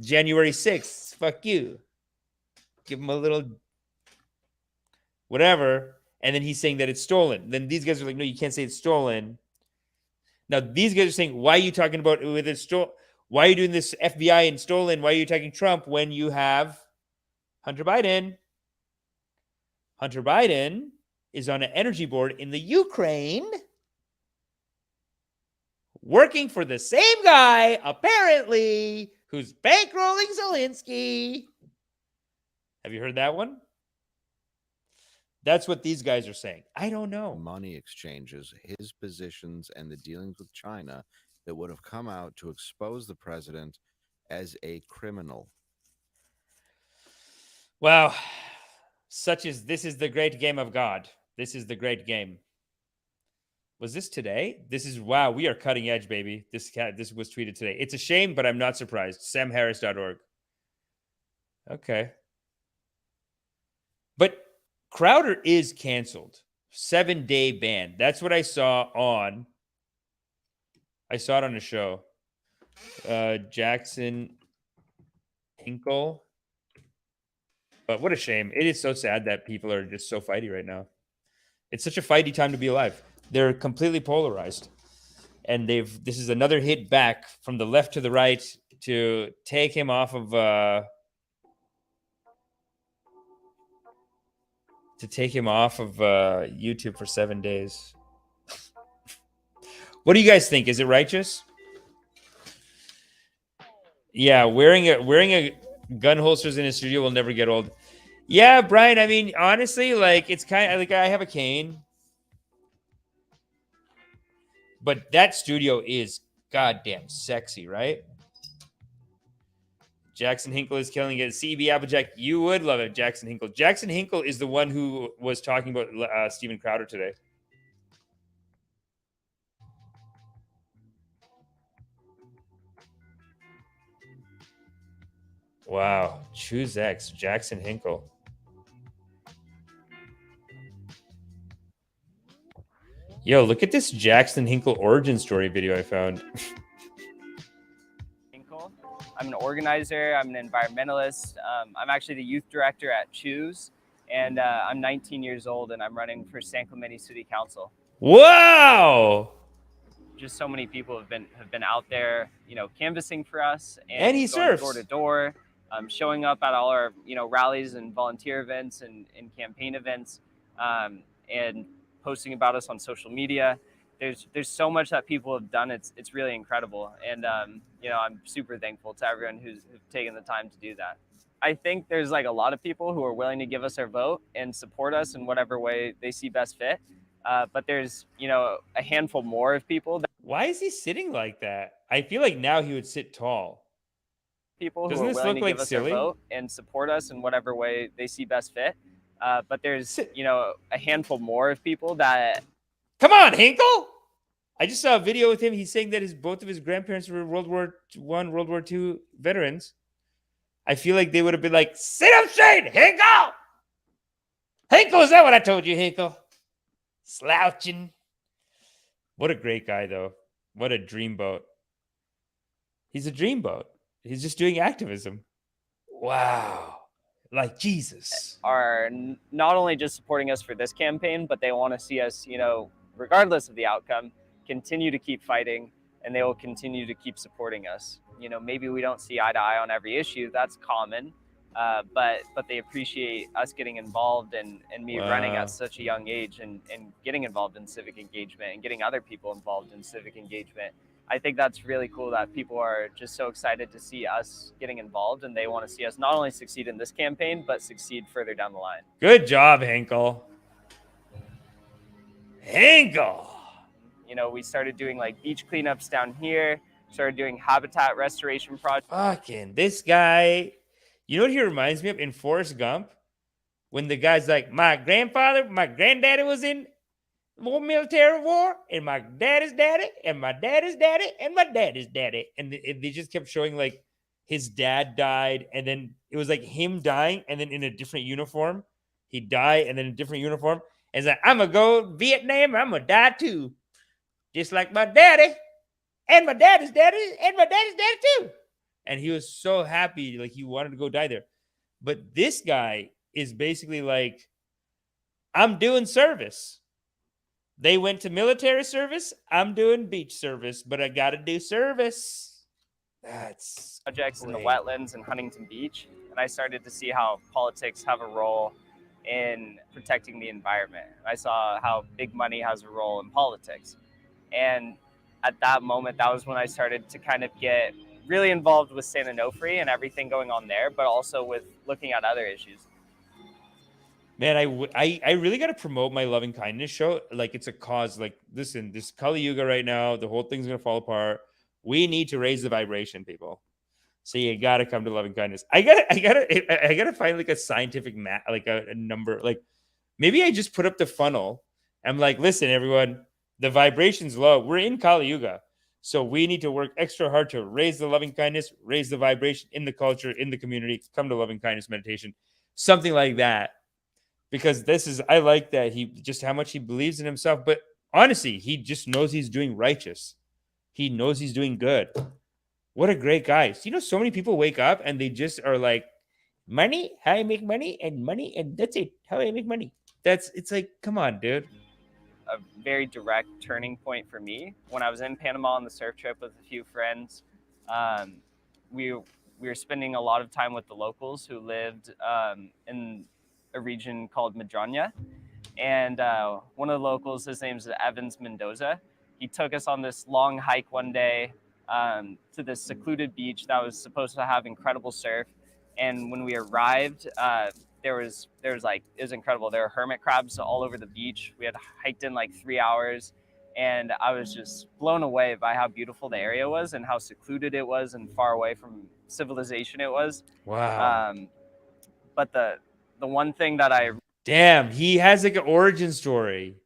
January 6th, fuck you. Give him a little whatever. And then he's saying that it's stolen. Then these guys are like, no, you can't say it's stolen. Now, these guys are saying, why are you talking about with it stolen? Why are you doing this FBI and stolen? Why are you attacking Trump when you have Hunter Biden? Hunter Biden is on an energy board in the Ukraine working for the same guy, apparently, who's bankrolling Zelensky. Have you heard that one? That's what these guys are saying. I don't know. Money exchanges, his positions, and the dealings with China that would have come out to expose the president as a criminal. Wow. This is the great game of God. This is the great game. Was this today? This is, wow, we are cutting edge, baby. This was tweeted today. It's a shame, but I'm not surprised. samharris.org. Okay. But Crowder is canceled. 7-day ban. That's what I saw on. I saw it on a show. Jackson Hinkle. But what a shame. It is so sad that people are just so fighty right now. It's such a fighty time to be alive. They're completely polarized. And this is another hit back from the left to the right to take him off of YouTube for 7 days. What do you guys think? Is it righteous? Yeah, wearing a gun holsters in a studio will never get old. Yeah, Brian, I mean, honestly, like, it's kind of like I have a cane. But that studio is goddamn sexy, right? Jackson Hinkle is killing it. CB Applejack, you would love it, Jackson Hinkle. Jackson Hinkle is the one who was talking about Steven Crowder today. Wow. Choose X, Jackson Hinkle. Yo, look at this Jackson Hinkle origin story video I found. I'm an organizer. I'm an environmentalist. I'm actually the youth director at Choose, and I'm 19 years old, and I'm running for San Clemente City Council. Wow! Just so many people have been out there, canvassing for us, and he going surfs door to door, showing up at all our rallies and volunteer events and campaign events, and posting about us on social media. There's so much that people have done. It's really incredible, and I'm super thankful to everyone who's taken the time to do that. I think there's like a lot of people who are willing to give us their vote and support us in whatever way they see best fit. But there's a handful more of people. Why is he sitting like that? I feel like now he would sit tall. People Doesn't who are this willing look to like give us silly? their vote and support us in whatever way they see best fit. But there's a handful more of people that. Come on, Hinkle! I just saw a video with him. He's saying that both of his grandparents were World War I, World War II veterans. I feel like they would have been like, sit up straight, Hinkle! Hinkle, is that what I told you, Hinkle? Slouching. What a great guy, though. What a dreamboat. He's a dreamboat. He's just doing activism. Wow. Like Jesus. Are not only just supporting us for this campaign, but they want to see us, regardless of the outcome, continue to keep fighting, and they will continue to keep supporting us. Maybe we don't see eye to eye on every issue. That's common. But they appreciate us getting involved and me running at such a young age and getting involved in civic engagement and getting other people involved in civic engagement. I think that's really cool that people are just so excited to see us getting involved, and they want to see us not only succeed in this campaign, but succeed further down the line. Good job, Hinkle. Hinkle! We started doing like beach cleanups down here, started doing habitat restoration projects. Fucking this guy. You know what he reminds me of in Forrest Gump? When the guy's like, my granddaddy was in military war, and my daddy's daddy, and my daddy's daddy, and my daddy's daddy. And they just kept showing like his dad died, and then it was like him dying, and then in a different uniform. He'd die, and then in a different uniform. And it's like, I'm going to go Vietnam, I'm going to die too. Just like my daddy, and my daddy's daddy, and my daddy's daddy too. And he was so happy, like he wanted to go die there. But this guy is basically like, I'm doing service. They went to military service. I'm doing beach service, but I got to do service. That's projects great. In the wetlands in Huntington Beach. And I started to see how politics have a role in protecting the environment. I saw how big money has a role in politics. And at that moment, that was when I started to kind of get really involved with San Onofre and everything going on there, but also with looking at other issues. Man, I really got to promote my loving kindness show. Like, it's a cause. Like, listen, this Kali Yuga right now, the whole thing's gonna fall apart. We need to raise the vibration, people. So you gotta come to loving kindness. I gotta find like a scientific like a number. Like, maybe I just put up the funnel. I'm like, listen, everyone, the vibration's low. We're in Kali Yuga, so we need to work extra hard to raise the loving kindness, raise the vibration in the culture, in the community. Come to loving kindness meditation, something like that. Because I like that he just how much he believes in himself. But honestly, he just knows he's doing righteous. He knows he's doing good. What a great guy. So, so many people wake up and they just are like, money, how I make money, and that's it. How I make money. It's like, come on, dude. A very direct turning point for me when I was in Panama on the surf trip with a few friends. We were spending a lot of time with the locals who lived in a region called Madroña. And one of the locals, his name's Evans Mendoza. He took us on this long hike one day to this secluded beach that was supposed to have incredible surf. And when we arrived, it was incredible. There were hermit crabs all over the beach. We had hiked in like 3 hours, and I was just blown away by how beautiful the area was and how secluded it was and far away from civilization it was. Wow. But the one thing that Damn, he has like an origin story.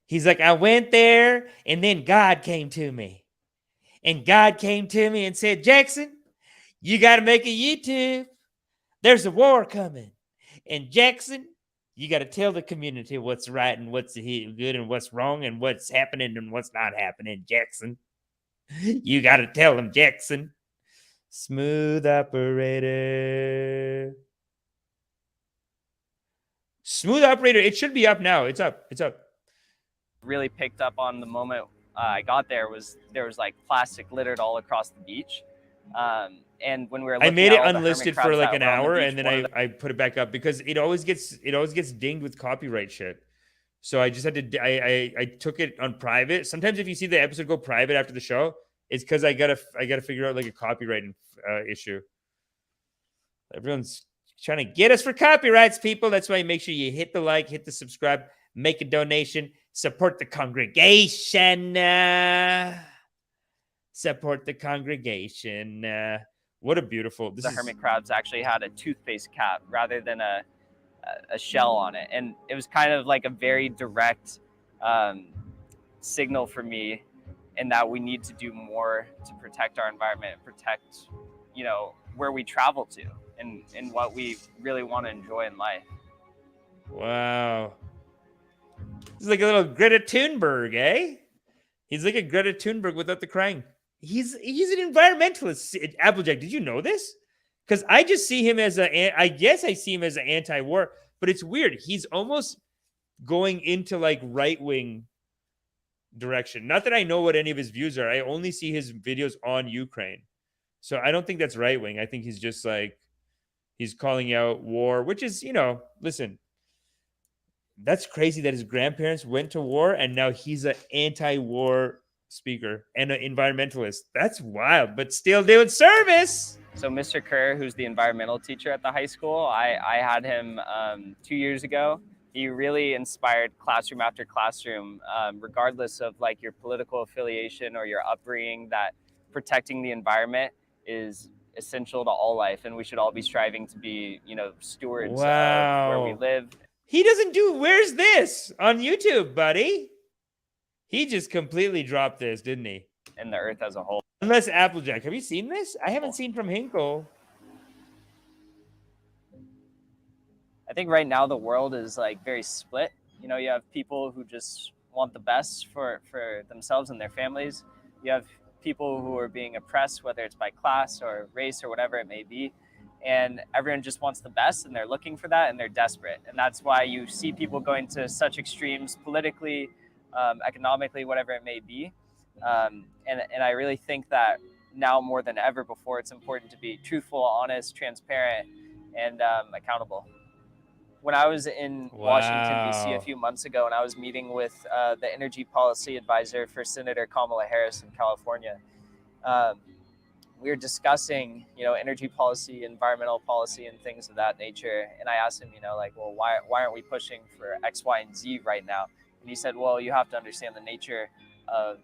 He's like, I went there and then God came to me. And God came to me and said, Jackson, you got to make a YouTube. There's a war coming. And Jackson, you got to tell the community what's right and what's good and what's wrong and what's happening and what's not happening, Jackson. You got to tell them, Jackson. Smooth operator. Smooth operator. It should be up now. It's up. It's up. Really picked up on the moment I got there was like plastic littered all across the beach. And when we were I made it at unlisted for like an hour and then I put it back up because it always gets dinged with copyright shit. So I just had to I took it on private. Sometimes if you see the episode go private after the show, it's because I gotta figure out like a copyright issue. Everyone's trying to get us for copyrights, people. That's why make sure you hit the like, hit the subscribe, make a donation, support the congregation. Support the congregation. What a beautiful. The hermit crabs actually had a toothpaste cap rather than a shell on it, and it was kind of like a very direct signal for me, in that we need to do more to protect our environment, protect, where we travel to, and what we really want to enjoy in life. Wow. He's like a little Greta Thunberg, eh? He's like a Greta Thunberg without the crying. He's an environmentalist. Applejack, did you know this? Because I just see him as I guess I see him as an anti-war, but it's weird. He's almost going into like right-wing direction. Not that I know what any of his views are. I only see his videos on Ukraine. So I don't think that's right-wing. I think he's just like, he's calling out war, which is, listen, that's crazy that his grandparents went to war and now he's an anti-war speaker and an environmentalist. That's wild, but still doing service. So Mr. Kerr, who's the environmental teacher at the high school, I had him 2 years ago. He really inspired classroom after classroom, regardless of like your political affiliation or your upbringing, that protecting the environment is essential to all life, and we should all be striving to be, stewards of where we live. He doesn't do Where's This on YouTube, buddy. He just completely dropped this, didn't he? And the earth as a whole. Unless Applejack. Have you seen this? I haven't seen from Hinkle. I think right now the world is like very split. You have people who just want the best for themselves and their families. You have people who are being oppressed, whether it's by class or race or whatever it may be. And everyone just wants the best, and they're looking for that, and they're desperate. And that's why you see people going to such extremes politically, economically, whatever it may be. And I really think that now more than ever before, it's important to be truthful, honest, transparent, and accountable. When I was in Washington, D.C. a few months ago, and I was meeting with the energy policy advisor for Senator Kamala Harris in California, we were discussing, energy policy, environmental policy, and things of that nature. And I asked him, like, well, why aren't we pushing for X, Y, and Z right now? And he said, well, you have to understand the nature of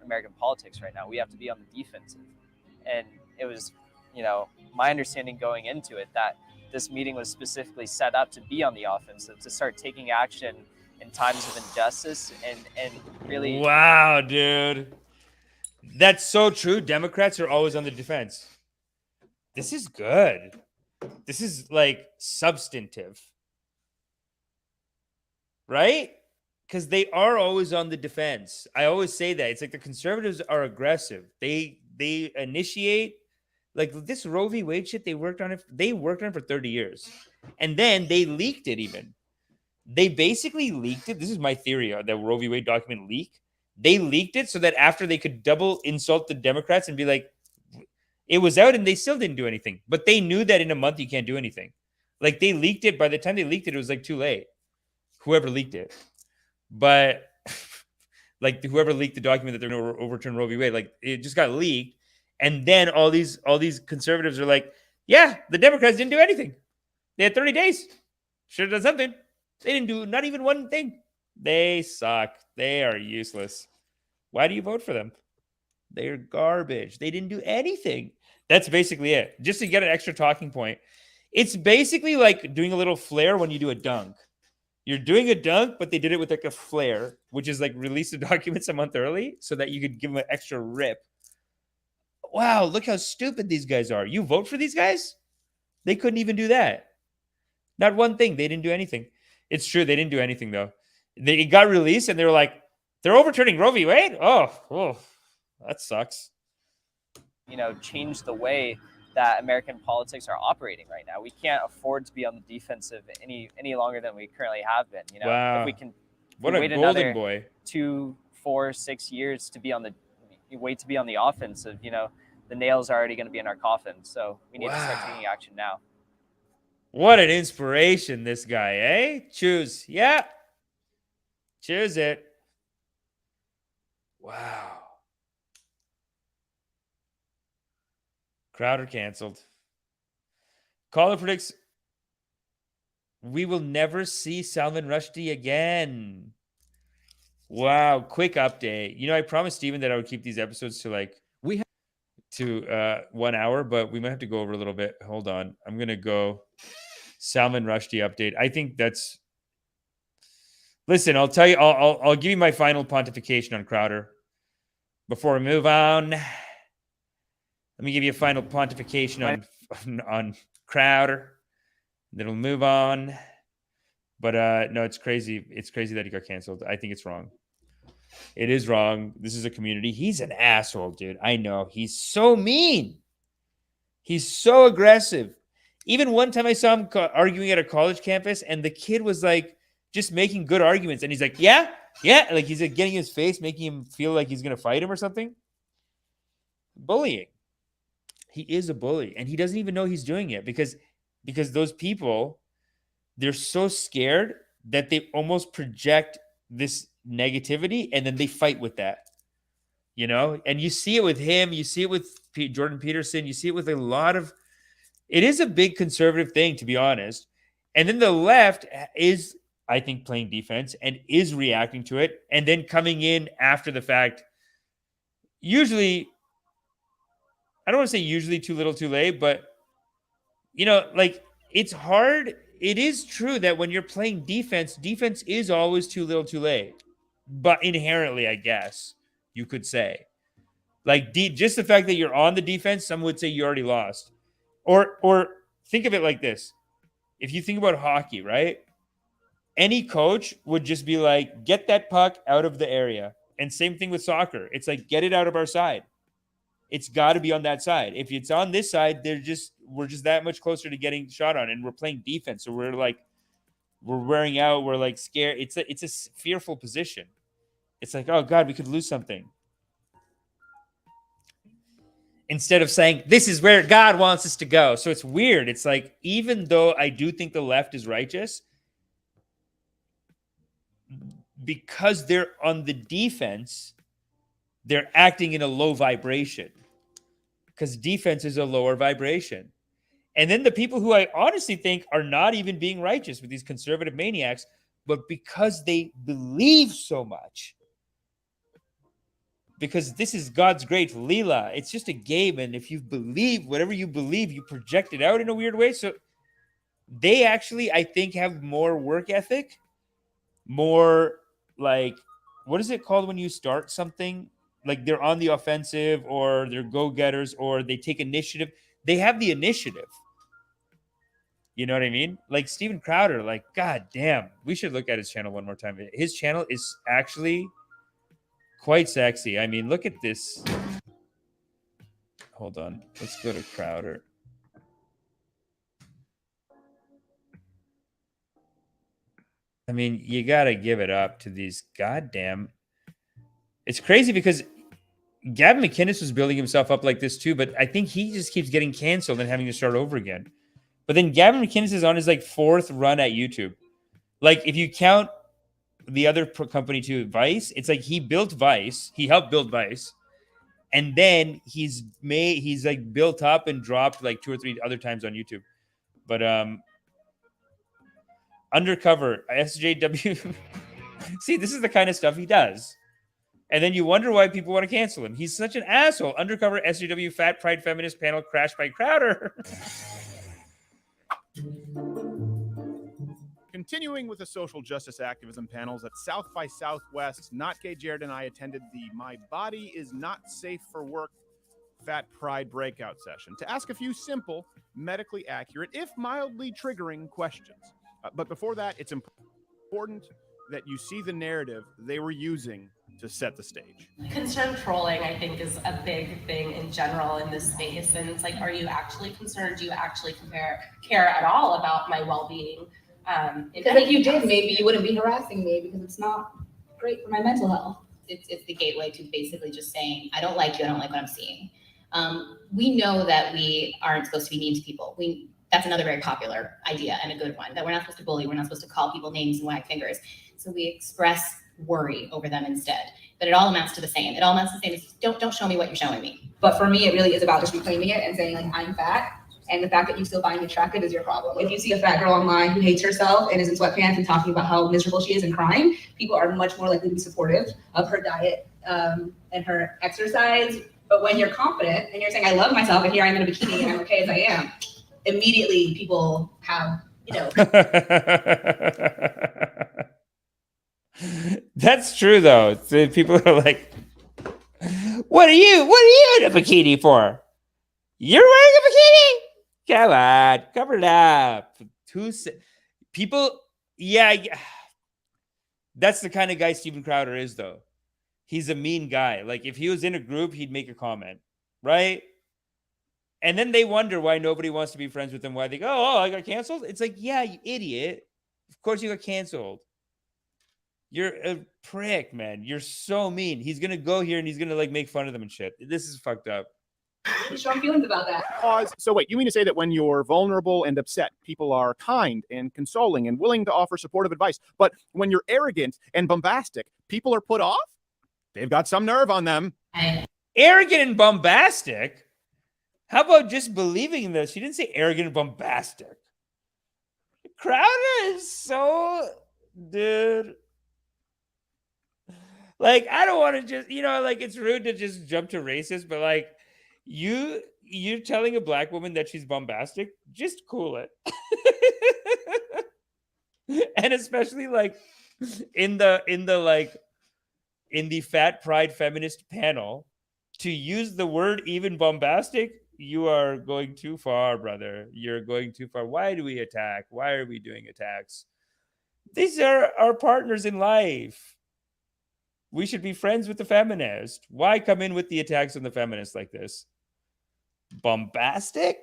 American politics right now. We have to be on the defensive. And it was, my understanding going into it that this meeting was specifically set up to be on the offensive, to start taking action in times of injustice and really. Wow, dude. That's so true. Democrats are always on the defense. This is good. This is like substantive. Right? Because they are always on the defense. I always say that. It's like the conservatives are aggressive. They initiate, like this Roe v. Wade shit, they worked on it for 30 years. And then they leaked it even. They basically leaked it. This is my theory that Roe v. Wade document leak. They leaked it so that after they could double insult the Democrats and be like, it was out and they still didn't do anything. But they knew that in a month you can't do anything. Like they leaked it. By the time they leaked it, it was like too late. Whoever leaked it. But like whoever leaked the document that they're going to overturn Roe v. Wade, like it just got leaked. And then all these conservatives are like, yeah, the Democrats didn't do anything. They had 30 days. Should have done something. They didn't do not even one thing. They suck. They are useless. Why do you vote for them? They're garbage. They didn't do anything. That's basically it. Just to get an extra talking point. It's basically like doing a little flair when you do a dunk. You're doing a dunk, but they did it with like a flair, which is like release the documents a month early so that you could give them an extra rip. Wow, look how stupid these guys are. You vote for these guys? They couldn't even do that. Not one thing. They didn't do anything. It's true. They didn't do anything, though. It got released, and they were like, they're overturning Roe v. Wade? Oh, that sucks. Change the way that American politics are operating right now. We can't afford to be on the defensive any longer than we currently have been. Wow. If we can wait another boy. 2, 4, 6 years to be on the offensive, the nails are already going to be in our coffin. So we need to start taking action now. What an inspiration, this guy, eh? Choose. Yeah. Choose it. Wow. Crowder canceled. Caller predicts we will never see Salman Rushdie again. Wow. Quick update. I promised Steven that I would keep these episodes to 1 hour, but we might have to go over a little bit. Hold on. I'm going to go Salman Rushdie update. I think that's... Listen, I'll tell you, I'll give you my final pontification on Crowder. Before we move on, let me give you a final pontification on Crowder. Then we'll move on. But no, it's crazy. It's crazy that he got canceled. I think it's wrong. It is wrong. This is a community. He's an asshole, dude. I know. He's so mean. He's so aggressive. Even one time I saw him arguing at a college campus, and the kid was like just making good arguments. And he's like, yeah. Like he's like getting his face, making him feel like he's going to fight him or something. Bullying. He is a bully. And he doesn't even know he's doing it because those people, they're so scared that they almost project this negativity and then they fight with that. And you see it with him. You see it with Jordan Peterson. You see it with a lot of... It is a big conservative thing, to be honest. And then the left is, I think, playing defense and is reacting to it and then coming in after the fact. Usually, I don't want to say usually too little too late, but, it's hard. It is true that when you're playing defense is always too little too late. But inherently, I guess you could say. Just the fact that you're on the defense, some would say you already lost. Or think of it like this. If you think about hockey, right? Any coach would just be like, get that puck out of the area. And same thing with soccer. It's like, get it out of our side. It's got to be on that side. If it's on this side, we're just that much closer to getting shot on. And we're playing defense. So we're wearing out. We're like scared. It's a fearful position. It's like, oh God, we could lose something. Instead of saying, this is where God wants us to go. So it's weird. It's like, even though I do think the left is righteous, because they're on the defense, they're acting in a low vibration. because defense is a lower vibration. And then the people who I honestly think are not even being righteous with these conservative maniacs, but because they believe so much. Because this is God's great Leela. It's just a game. And if you believe whatever you believe, you project it out in a weird way. So they actually, I think, have more work ethic, more like, what is it called when you start something? Like they're on the offensive, or they're go-getters, or they take initiative. They have the initiative. You know what I mean? Like Steven Crowder, like, God damn, we should look at his channel one more time. His channel is actually quite sexy. I mean, look at this. Hold on. Let's go to Crowder. I mean, you got to give it up to these goddamn. It's crazy because Gavin McInnes was building himself up like this too, but I think he just keeps getting canceled and having to start over again. But then Gavin McInnes is on his like 4th run at YouTube. Like if you count the other company too, Vice, it's like he built Vice, he helped build Vice, and then he's like built up and dropped like 2 or 3 other times on YouTube. But Undercover SJW. See, this is the kind of stuff he does. And then you wonder why people want to cancel him. He's such an asshole. Undercover SJW Fat Pride Feminist Panel crashed by Crowder. Continuing with the social justice activism panels at South by Southwest, Not Gay Jared and I attended the My Body Is Not Safe for Work Fat Pride breakout session to ask a few simple, medically accurate, if mildly triggering questions. But before that, it's important that you see the narrative they were using to set the stage. Concern trolling, I think, is a big thing in general in this space. And it's like, are you actually concerned? Do you actually care at all about my well-being? Because if you did, maybe you wouldn't be harassing me, because it's not great for my mental health. It's the gateway to basically just saying, I don't like you, I don't like what I'm seeing. We know that we aren't supposed to be mean to people. That's another very popular idea and a good one, that we're not supposed to bully, we're not supposed to call people names and wag fingers. So we express worry over them instead. But it all amounts to the same. It all amounts to the same as don't show me what you're showing me. But for me, it really is about just reclaiming it and saying, like, I'm fat, and the fact that you still find me attractive is your problem. If you see a fat girl online who hates herself and is in sweatpants and talking about how miserable she is and crying, people are much more likely to be supportive of her diet and her exercise. But when you're confident and you're saying, I love myself, and here I am in a bikini and I'm okay as I am, immediately people have, That's true though. People are like, what are you in a bikini for? You're wearing a bikini? Come on, cover it up. People, yeah. That's the kind of guy Steven Crowder is, though. He's a mean guy. Like, if he was in a group, he'd make a comment, right? And then they wonder why nobody wants to be friends with him. Why they go, oh, I got canceled? It's like, yeah, you idiot. Of course you got canceled. You're a prick, man. You're so mean. He's going to go here and he's going to, like, make fun of them and shit. This is fucked up. strong feelings about that. Pause. So wait, you mean to say that when you're vulnerable and upset, people are kind and consoling and willing to offer supportive advice, but when you're arrogant and bombastic, people are put off? They've got some nerve on them. Arrogant and bombastic? How about just believing this? She didn't say arrogant and bombastic. Crowder is so... Dude... Like, I don't want to just, like, it's rude to just jump to racist, but, like, you're telling a black woman that she's bombastic, just cool it. And especially, like, in the fat pride feminist panel, to use the word even bombastic, you are going too far, brother. You're going too far. Why do we attack? Why are we doing attacks? These are our partners in life. We should be friends with the feminist. Why come in with the attacks on the feminist like this? Bombastic?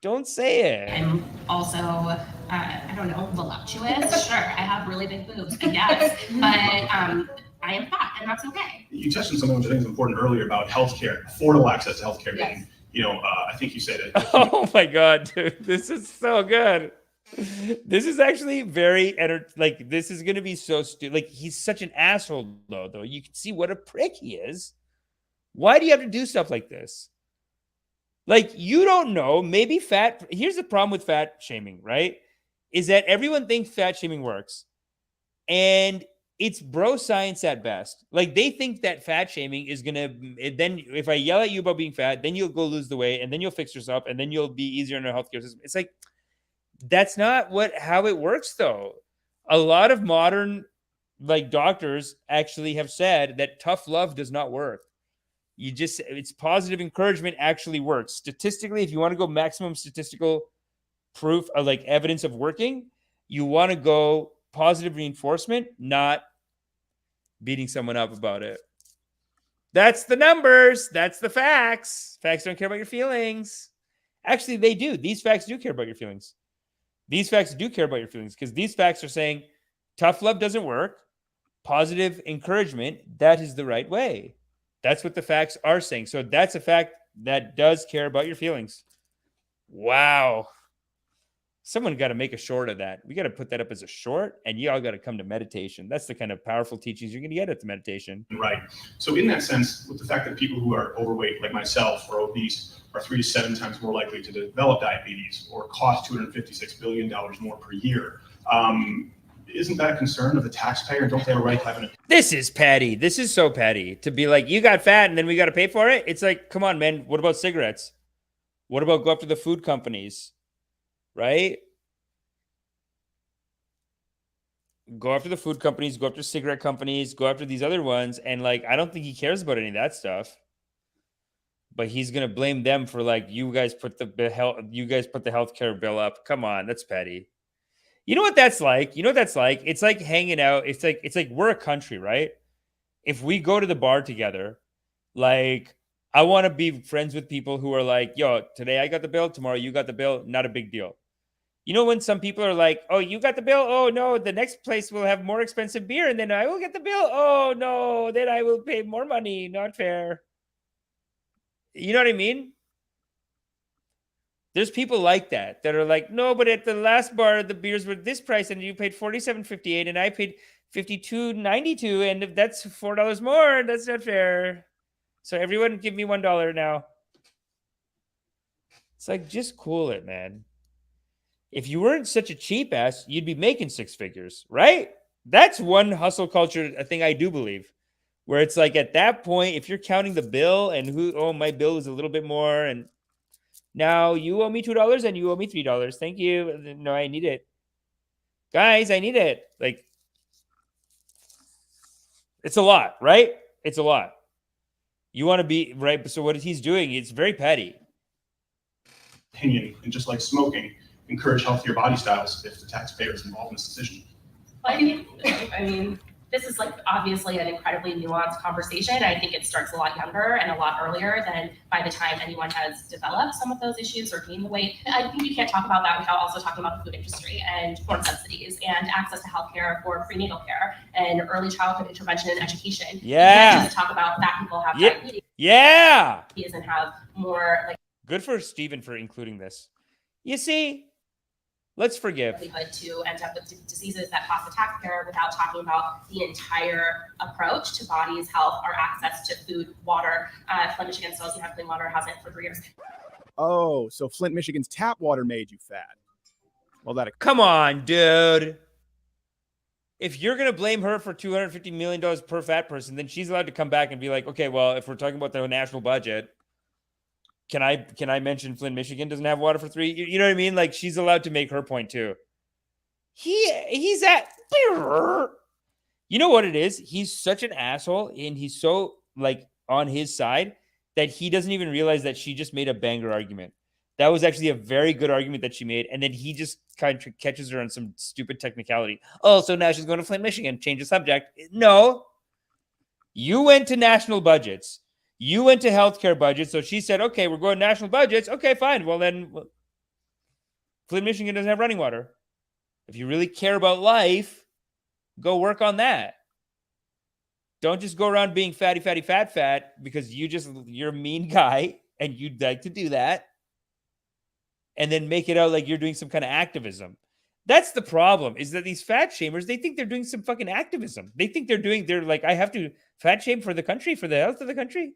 Don't say it. I'm also, I don't know, voluptuous. Sure, I have really big boobs, I guess, but I am fat, and that's okay. You touched on something which I think is important earlier about healthcare, affordable access to healthcare. Yes. Being, I think you said it. Oh my God, dude, this is so good. This is actually very this is gonna be so stupid. Like, he's such an asshole though. You can see what a prick he is. Why do you have to do stuff like this? Like, you don't know. Maybe here's the problem with fat shaming, right? Is that everyone thinks fat shaming works. And it's bro science at best. Like, they think that fat shaming is going to, then if I yell at you about being fat, then you'll go lose the weight and then you'll fix yourself and then you'll be easier in our healthcare system. It's like, that's not how it works, though. A lot of modern doctors actually have said that tough love does not work. It's positive encouragement actually works. Statistically, if you want to go maximum statistical proof of evidence of working, you want to go positive reinforcement, not beating someone up about it. That's the numbers. That's the facts. Facts don't care about your feelings. Actually, they do. These facts do care about your feelings. These facts do care about your feelings because these facts are saying tough love doesn't work. Positive encouragement, that is the right way. That's what the facts are saying. So that's a fact that does care about your feelings. Wow. Someone got to make a short of that. We got to put that up as a short, and you all got to come to meditation. That's the kind of powerful teachings you're going to get at the meditation. Right. So in that sense, with the fact that people who are overweight, like myself, or obese, are 3 to 7 times more likely to develop diabetes or cost $256 billion more per year, isn't that a concern of the taxpayer? Don't they have a right to have an... This is petty. This is so petty to be like, you got fat and then we got to pay for it. It's like, come on, man. What about cigarettes? What about go after the food companies? Right? Go after the food companies, go after cigarette companies, go after these other ones. And I don't think he cares about any of that stuff. But he's going to blame them for you guys put the healthcare bill up. Come on, that's petty. You know what that's like? It's like hanging out. It's like we're a country, right? If we go to the bar together, I want to be friends with people who are like, yo, today I got the bill, tomorrow you got the bill, not a big deal. You know, when some people are like, oh, you got the bill? Oh, no, the next place will have more expensive beer and then I will get the bill. Oh, no, then I will pay more money. Not fair. You know what I mean? There's people like that are like, no, but at the last bar, the beers were this price and you paid $47.58 and I paid $52.92 and that's $4 more. That's not fair. So everyone give me $1 now. It's like, just cool it, man. If you weren't such a cheap ass, you'd be making 6 figures, right? That's one hustle culture, a thing I do believe. Where it's like at that point, if you're counting the bill and my bill is a little bit more and now you owe me $2 and you owe me $3. Thank you. No, I need it. Guys, I need it. It's a lot, right? It's a lot. You want to be right. So what he's doing, it's very petty. Opinion, and just like smoking, encourage healthier body styles if the taxpayer is involved in this decision. I mean, this is obviously an incredibly nuanced conversation. I think it starts a lot younger and a lot earlier than by the time anyone has developed some of those issues or gained the weight. I think you can't talk about that without also talking about the food industry and porn subsidies and access to healthcare for prenatal care and early childhood intervention and education. Yeah. You can't just talk about fat people have diabetes. Yeah. And have more Good for Stephen for including this. You see, let's forgive. Likelihood to end up with diseases that cost the taxpayer without talking about the entire approach to body's health or access to food, water. Flint, Michigan still doesn't have clean water, hasn't for 3 years. Oh, so Flint, Michigan's tap water made you fat. Well, come on, dude. If you're going to blame her for $250 million per fat person, then she's allowed to come back and be like, okay, well, if we're talking about the national budget, can I mention Flint, Michigan doesn't have water for 3? You know what I mean? She's allowed to make her point too. He's at, you know what it is? He's such an asshole and he's so on his side that he doesn't even realize that she just made a banger argument. That was actually a very good argument that she made. And then he just kind of catches her on some stupid technicality. Oh, so now she's going to Flint, Michigan. Change the subject. No. You went to national budgets. You went to healthcare budgets. So she said, okay, we're going national budgets. Okay, fine. Well, then Flint, Michigan doesn't have running water. If you really care about life, go work on that. Don't just go around being fatty, fat because you're a mean guy and you'd like to do that. And then make it out like you're doing some kind of activism. That's the problem, is that these fat shamers, they think they're doing some fucking activism. They think they're like, I have to fat shame for the country, for the health of the country.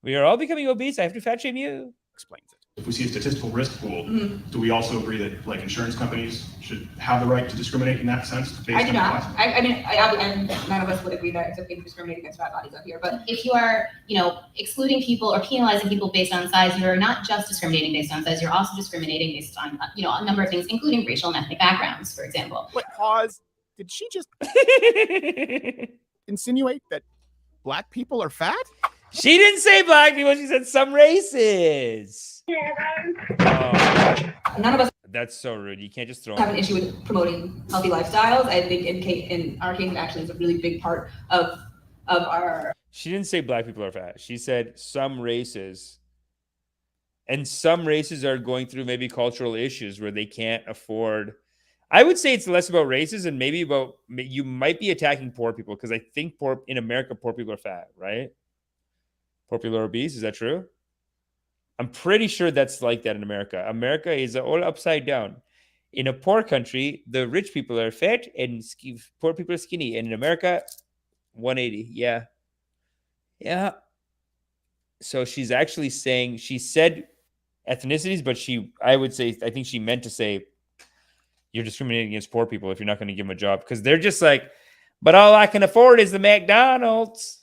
We are all becoming obese. I have to fat shame you. explains it. If we see a statistical risk pool, do we also agree that like insurance companies should have the right to discriminate in that sense? Based I do on not. class? And none of us would agree that it's okay to discriminate against fat bodies up here. But if you are, excluding people or penalizing people based on size, you're not just discriminating based on size. You're also discriminating based on, a number of things, including racial and ethnic backgrounds, for example. Wait, pause. Did she just insinuate that black people are fat? She didn't say black people. She said some races. none of us That's so rude. You can't just throw have an issue with promoting healthy lifestyles. I think in our case, it actually is a really big part of our. She didn't say black people are fat. She said some races. And some races are going through maybe cultural issues where they can't afford. I would say it's less about races and maybe about, you might be attacking poor people because I think in America, poor people are fat, right? Poor people are obese. Is that true? I'm pretty sure that's like that in America. America is all upside down. In a poor country, the rich people are fat and poor people are skinny. And in America, 180. Yeah. Yeah. So she's actually saying, she said ethnicities, but I think she meant to say you're discriminating against poor people if you're not going to give them a job. Because they're just like, but all I can afford is the McDonald's.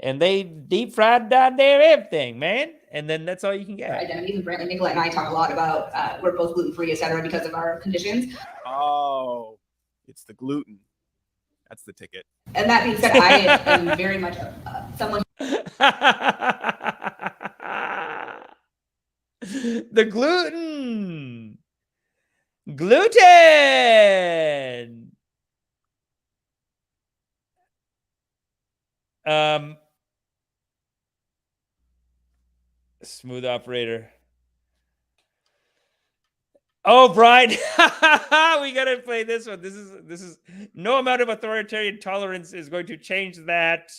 And they deep fried down there everything, man. And then that's all you can get. Identities, and Brantley, Nicolette, and I talk a lot about we're both gluten-free, et cetera, because of our conditions. Oh, it's the gluten. That's the ticket. And that being said, I am very much someone. The gluten. Gluten. Smooth operator. Oh, Brian, we gotta play this one. This is no amount of authoritarian tolerance is going to change that.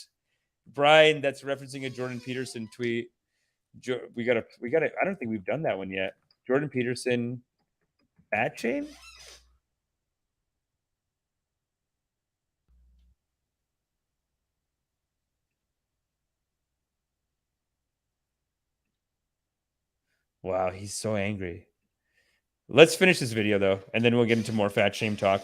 Brian, that's referencing a Jordan Peterson tweet. We gotta. I don't think we've done that one yet. Jordan Peterson, fat shame. Wow, he's so angry. Let's finish this video though, and then we'll get into more fat shame talk.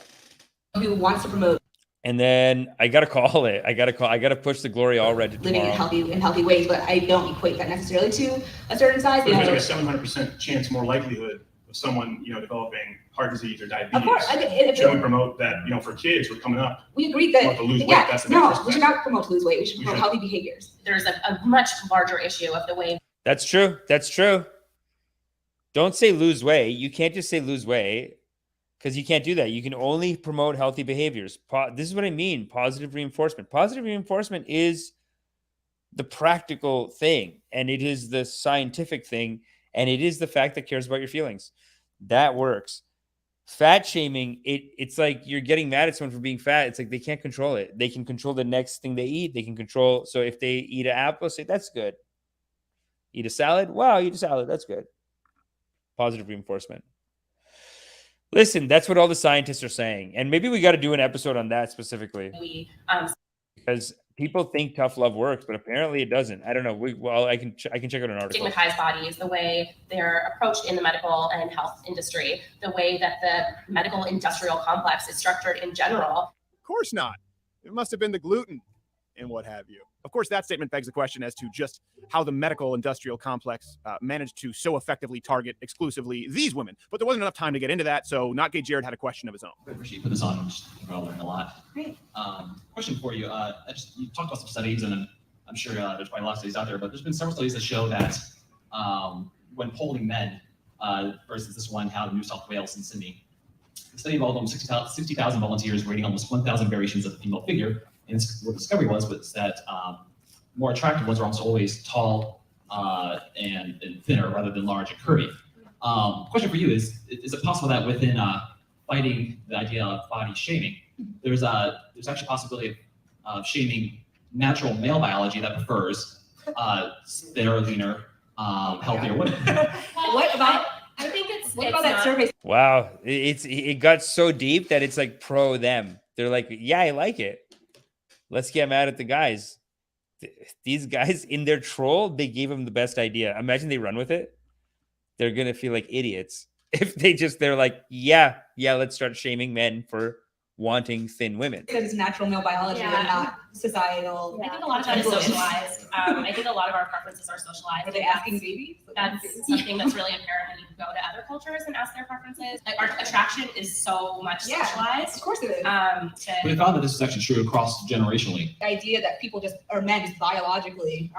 Who wants to promote And then I gotta call it. I gotta push the Gloria Allred to living tomorrow. in healthy ways, but I don't equate that necessarily to a certain size. But there's like a 700% chance more likelihood of someone, developing heart disease or diabetes. Of course, should we promote that, for kids who are coming up? We agree that to lose weight, yeah, that's the no, first we should not promote to lose weight. We should promote healthy behaviors. There's a much larger issue of the way. That's true. That's true. Don't say lose weight. You can't just say lose weight because you can't do that. You can only promote healthy behaviors. This is what I mean. Positive reinforcement. Positive reinforcement is the practical thing, and it is the scientific thing, and it is the fact that cares about your feelings. That works. Fat shaming, it's like you're getting mad at someone for being fat. It's like they can't control it. They can control the next thing they eat. They can control. So if they eat an apple, say that's good. Eat a salad. Wow, eat a salad. That's good. Positive reinforcement. Listen, that's what all the scientists are saying. And maybe we got to do an episode on that specifically. Because people think tough love works, but apparently it doesn't. I don't know. I can check out an article. Stigmatized bodies, the way they're approached in the medical and health industry, the way that the medical industrial complex is structured in general. Of course not. It must have been the gluten and what have you. Of course, that statement begs the question as to just how the medical industrial complex managed to so effectively target exclusively these women. But there wasn't enough time to get into that, so Not Gay Jared had a question of his own. I appreciate you put this on. We're all learning a lot. Great. Question for you. You talked about some studies, and I'm sure there's probably a lot of studies out there, but there's been several studies that show that when polling men versus this one out of New South Wales and Sydney, the study involved almost 60,000 volunteers rating almost 1,000 variations of the female figure. And what the discovery was that more attractive ones are almost always tall and thinner rather than large and curvy. Question for you is it possible that within fighting the idea of body shaming, there's actually a possibility of shaming natural male biology that prefers thinner, leaner, healthier women? What about? I think what about that survey? Wow. It got so deep that it's like pro them. They're like, yeah, I like it. Let's get mad at the guys. these guys in their troll, they gave them the best idea. Imagine they run with it. They're gonna feel like idiots if they're like, yeah, let's start shaming men for wanting thin women. That is natural male biology and not societal. I think a lot of that is socialized. I think a lot of our preferences are socialized. Are they asking babies? That's something that's really apparent when you go to other cultures and ask their preferences. Like our attraction is so much socialized. Of course it is. We found that this is actually true across generationally. The idea that people or men just biologically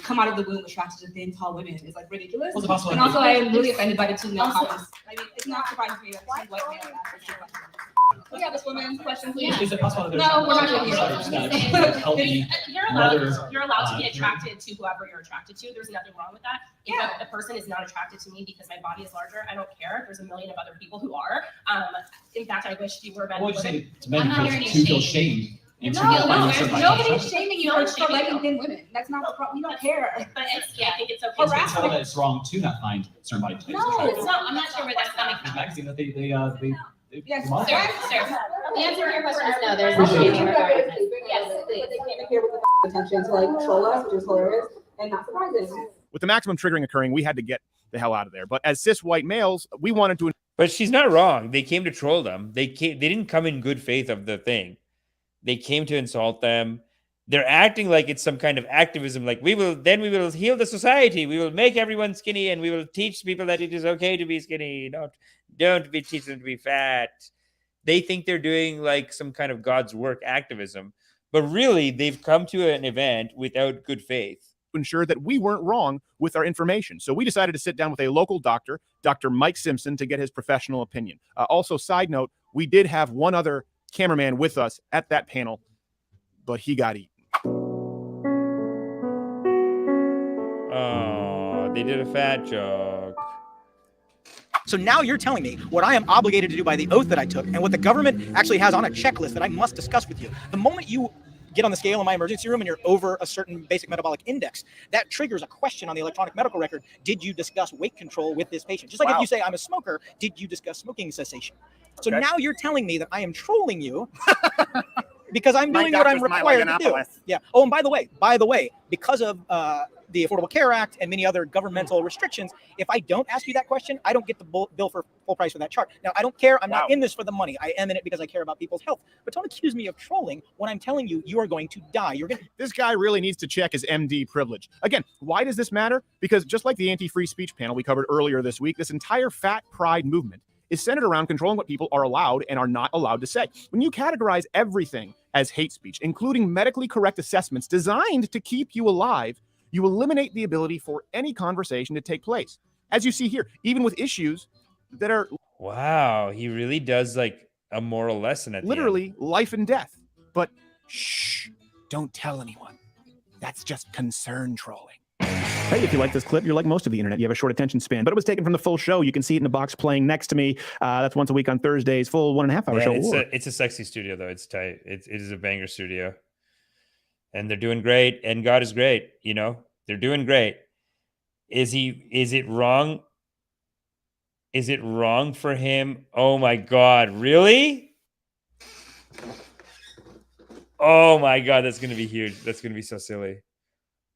come out of the womb attracted to thin, tall women is like ridiculous. Well, also and also, I am really offended by the two male comments. I mean, it's not surprising to me that two white males ask this question. Can we have this woman's question, please? Is it possible that No, we're not doing You're allowed to be attracted to whoever you're attracted to. There's nothing wrong with that. If a person is not attracted to me because my body is larger, I don't care. There's a million of other people who are. In fact, I wish fewer men would. To men who feel shamed. Nobody's shaming you for liking thin women. That's not the problem. We don't care. But I think it's okay. It's that it's wrong to not find certain body types. No, it's not. I'm not sure where that's coming from. There's magazine that they Yes, modify. sir. The answer to your question is no. There's no shaming regarding this. Yes, please. They came here with the intention to like troll us, which is hilarious and not surprising. With the maximum triggering occurring, we had to get the hell out of there. But as cis white males, we wanted to. But she's not wrong. They came to troll them. They didn't come in good faith of the thing. They came to insult them. They're acting like it's some kind of activism. Like we will heal the society. We will make everyone skinny, and we will teach people that it is okay to be skinny. Don't teach them to be fat. They think they're doing like some kind of God's work activism, but really they've come to an event without good faith. Ensure that we weren't wrong with our information. So we decided to sit down with a local doctor, Dr. Mike Simpson, to get his professional opinion. Also, side note, we did have one other cameraman with us at that panel, but he got eaten. Oh, they did a fat joke. So now you're telling me what I am obligated to do by the oath that I took and what the government actually has on a checklist that I must discuss with you. The moment you get on the scale in my emergency room and you're over a certain basic metabolic index, that triggers a question on the electronic medical record. Did you discuss weight control with this patient? Just like if you say I'm a smoker, did you discuss smoking cessation? So now you're telling me that I am trolling you because I'm doing what I'm required to do. Yeah. Oh, and by the way, because of the Affordable Care Act and many other governmental restrictions, if I don't ask you that question, I don't get the bill for full price for that chart. Now, I don't care. I'm not in this for the money. I am in it because I care about people's health. But don't accuse me of trolling when I'm telling you you are going to die. This guy really needs to check his MD privilege. Again, why does this matter? Because just like the anti-free speech panel we covered earlier this week, this entire fat pride movement is centered around controlling what people are allowed and are not allowed to say. When you categorize everything as hate speech, including medically correct assessments designed to keep you alive, you eliminate the ability for any conversation to take place. As you see here, even with issues that are... Wow, he really does like a moral lesson at literally life and death. But shh, don't tell anyone. That's just concern trolling. Hey, if you like this clip, you're like most of the internet. You have a short attention span, but it was taken from the full show. You can see it in the box playing next to me. That's once a week on Thursdays, full 1.5 hour show. It's a sexy studio, though. It's tight. It is a banger studio. And they're doing great. And God is great. You know, they're doing great. Is it wrong? Is it wrong for him? Oh my God. Really? Oh my God. That's going to be huge. That's going to be so silly.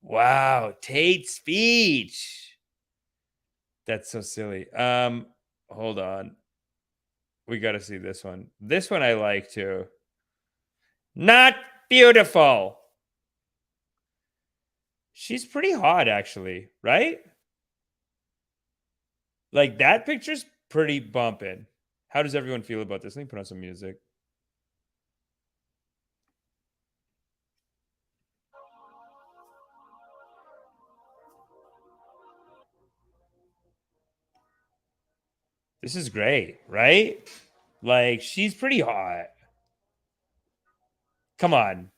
Wow. Tate speech. That's so silly. Hold on. We got to see this one. This one I like too. Not beautiful. She's pretty hot, actually, right? Like, that picture's pretty bumping. How does everyone feel about this? Let me put on some music. This is great, right? Like, she's pretty hot. Come on.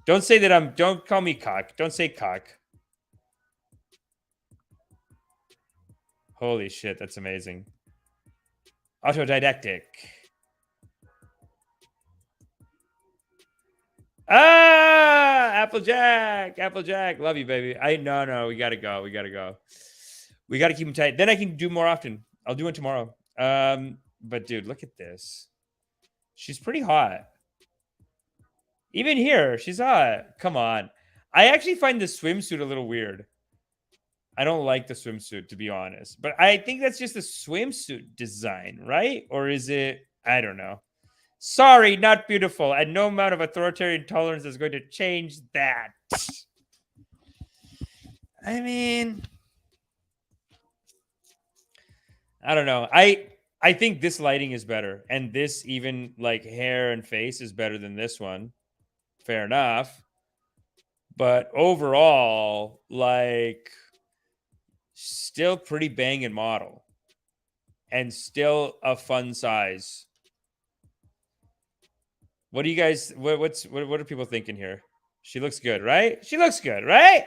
Don't say that don't call me cock. Don't say cock. Holy shit, that's amazing. Autodidactic. Ah, Applejack. Love you, baby. No, we gotta go. We gotta keep them tight. Then I can do more often. I'll do it tomorrow. But dude, look at this. She's pretty hot. Even here, she's hot. Come on. I actually find the swimsuit a little weird. I don't like the swimsuit, to be honest. But I think that's just a swimsuit design, right? Or is it? I don't know. Sorry, not beautiful. And no amount of authoritarian tolerance is going to change that. I mean, I don't know. I think this lighting is better. And this even like hair and face is better than this one. Fair enough. But overall, like, still pretty banging model. And still a fun size. What do you guys, what are people thinking here? She looks good, right? She looks good, right?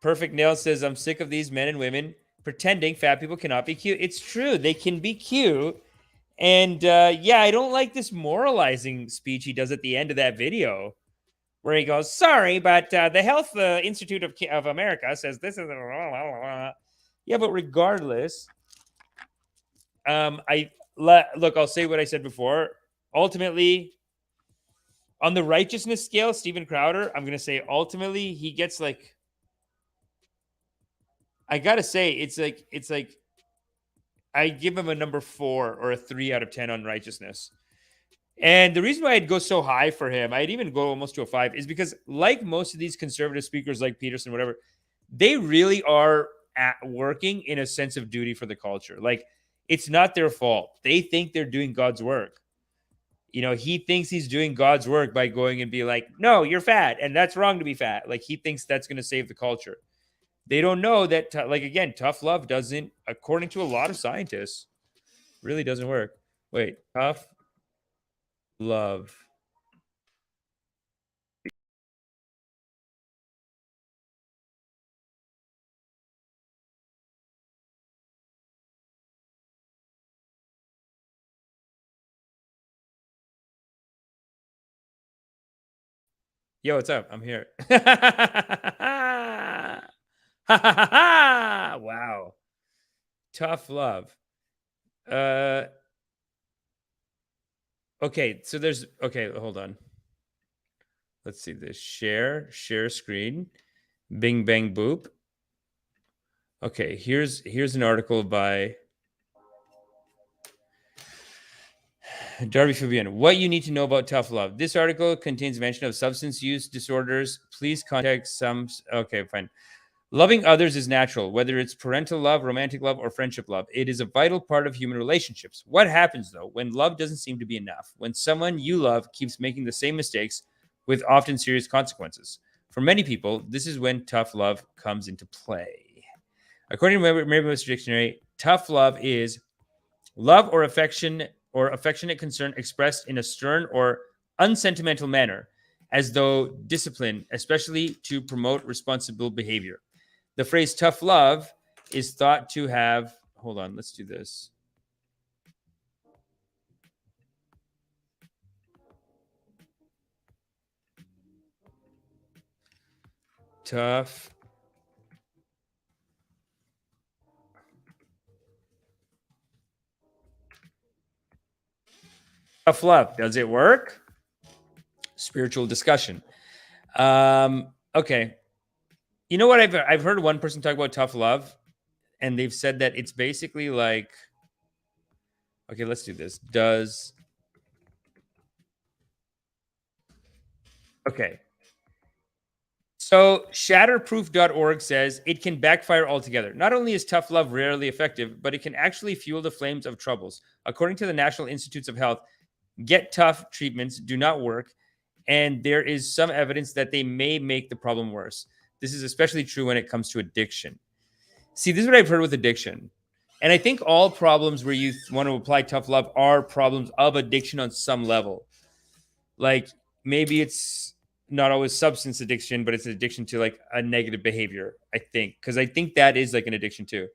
Perfect Nail says, I'm sick of these men and women pretending fat people cannot be cute. It's true. They can be cute. And yeah, I don't like this moralizing speech he does at the end of that video where he goes, sorry, but the Health Institute of America says this is... Yeah, but regardless, look, I'll say what I said before. Ultimately, on the righteousness scale, Steven Crowder, I'm going to say ultimately he gets like... I got to say, it's like I give him a number 4 or a 3 out of 10 on righteousness. And the reason why I'd go so high for him, I'd even go almost to a 5, is because like most of these conservative speakers like Peterson, whatever, they really are working in a sense of duty for the culture. Like, it's not their fault. They think they're doing God's work. You know, he thinks he's doing God's work by going and be like, no, you're fat. And that's wrong to be fat. Like, he thinks that's going to save the culture. They don't know that, like, again, tough love doesn't, according to a lot of scientists, really doesn't work. Wait, tough love. Yo, what's up? I'm here. Wow. Tough love. Okay, so there's... Okay, hold on. Let's see this. Share screen. Bing, bang, boop. Okay, here's an article by Darby Fabian. What you need to know about tough love. This article contains mention of substance use disorders. Please contact some... Okay, fine. Loving others is natural, whether it's parental love, romantic love, or friendship love. It is a vital part of human relationships. What happens, though, when love doesn't seem to be enough? When someone you love keeps making the same mistakes with often serious consequences? For many people, this is when tough love comes into play. According to Merriam-Webster Dictionary, tough love is love or affection or affectionate concern expressed in a stern or unsentimental manner, as though discipline, especially to promote responsible behavior. The phrase tough love is thought to have... Hold on, let's do this. Tough love. Does it work? Spiritual discussion. Okay. You know what? I've heard one person talk about tough love, and they've said that it's basically like... Okay, let's do this. Okay. So shatterproof.org says it can backfire altogether. Not only is tough love rarely effective, but it can actually fuel the flames of troubles. According to the National Institutes of Health, get tough treatments do not work, and there is some evidence that they may make the problem worse. This is especially true when it comes to addiction. See, this is what I've heard with addiction. And I think all problems where you want to apply tough love are problems of addiction on some level. Like, maybe it's not always substance addiction, but it's an addiction to like a negative behavior, I think. Because I think that is like an addiction too.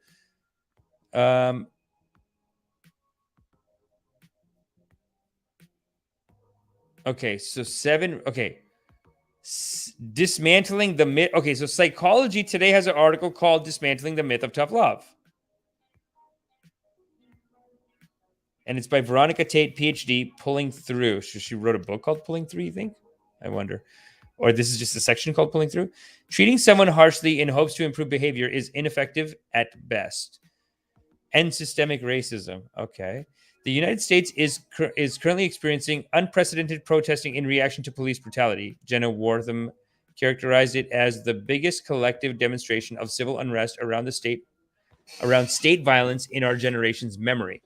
Okay, so 7. Okay. Dismantling the myth. Okay, so Psychology Today has an article called Dismantling the Myth of Tough Love. And it's by Veronica Tate, PhD, Pulling Through. She wrote a book called Pulling Through, you think? I wonder. Or this is just a section called Pulling Through. Treating someone harshly in hopes to improve behavior is ineffective at best. End systemic racism. Okay. The United States is currently experiencing unprecedented protesting in reaction to police brutality. Jenna Wortham characterized it as the biggest collective demonstration of civil unrest around state violence in our generation's memory.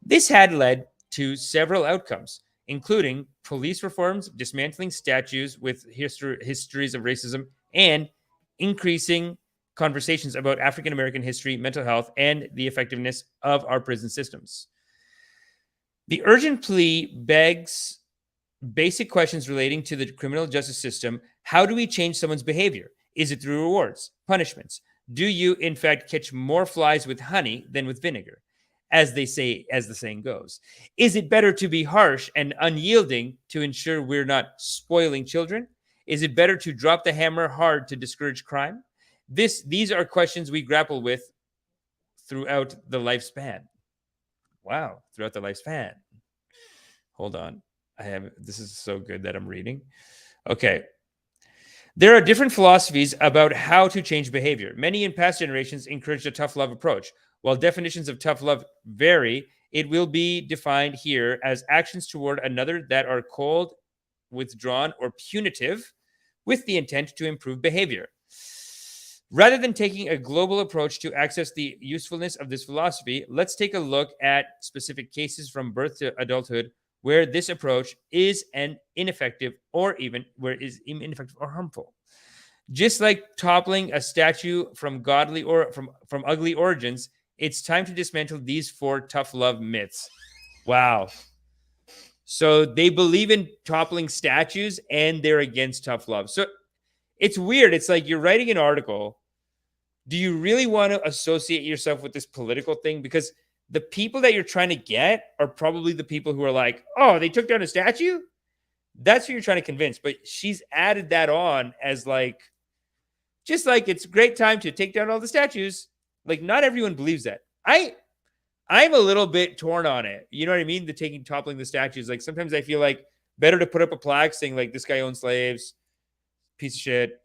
This had led to several outcomes, including police reforms, dismantling statues with histories of racism, and increasing conversations about African American history, mental health, and the effectiveness of our prison systems. The urgent plea begs basic questions relating to the criminal justice system. How do we change someone's behavior? Is it through rewards, punishments? Do you, in fact, catch more flies with honey than with vinegar? As the saying goes. Is it better to be harsh and unyielding to ensure we're not spoiling children? Is it better to drop the hammer hard to discourage crime? These are questions we grapple with throughout the lifespan. Wow, throughout the lifespan. Hold on. This is so good that I'm reading. Okay. There are different philosophies about how to change behavior. Many in past generations encouraged a tough love approach. While definitions of tough love vary, it will be defined here as actions toward another that are cold, withdrawn, or punitive with the intent to improve behavior. Rather than taking a global approach to access the usefulness of this philosophy, let's take a look at specific cases from birth to adulthood where this approach is ineffective or harmful. Just like toppling a statue from godly or from ugly origins, it's time to dismantle these 4 tough love myths. Wow. So they believe in toppling statues and they're against tough love. So it's weird. It's like you're writing an article. Do you really want to associate yourself with this political thing? Because the people that you're trying to get are probably the people who are like, oh, they took down a statue? That's who you're trying to convince. But she's added that on as like, just like it's a great time to take down all the statues. Like, not everyone believes that. I'm a little bit torn on it. You know what I mean? Toppling the statues. Like, sometimes I feel like better to put up a plaque saying like, this guy owned slaves, piece of shit,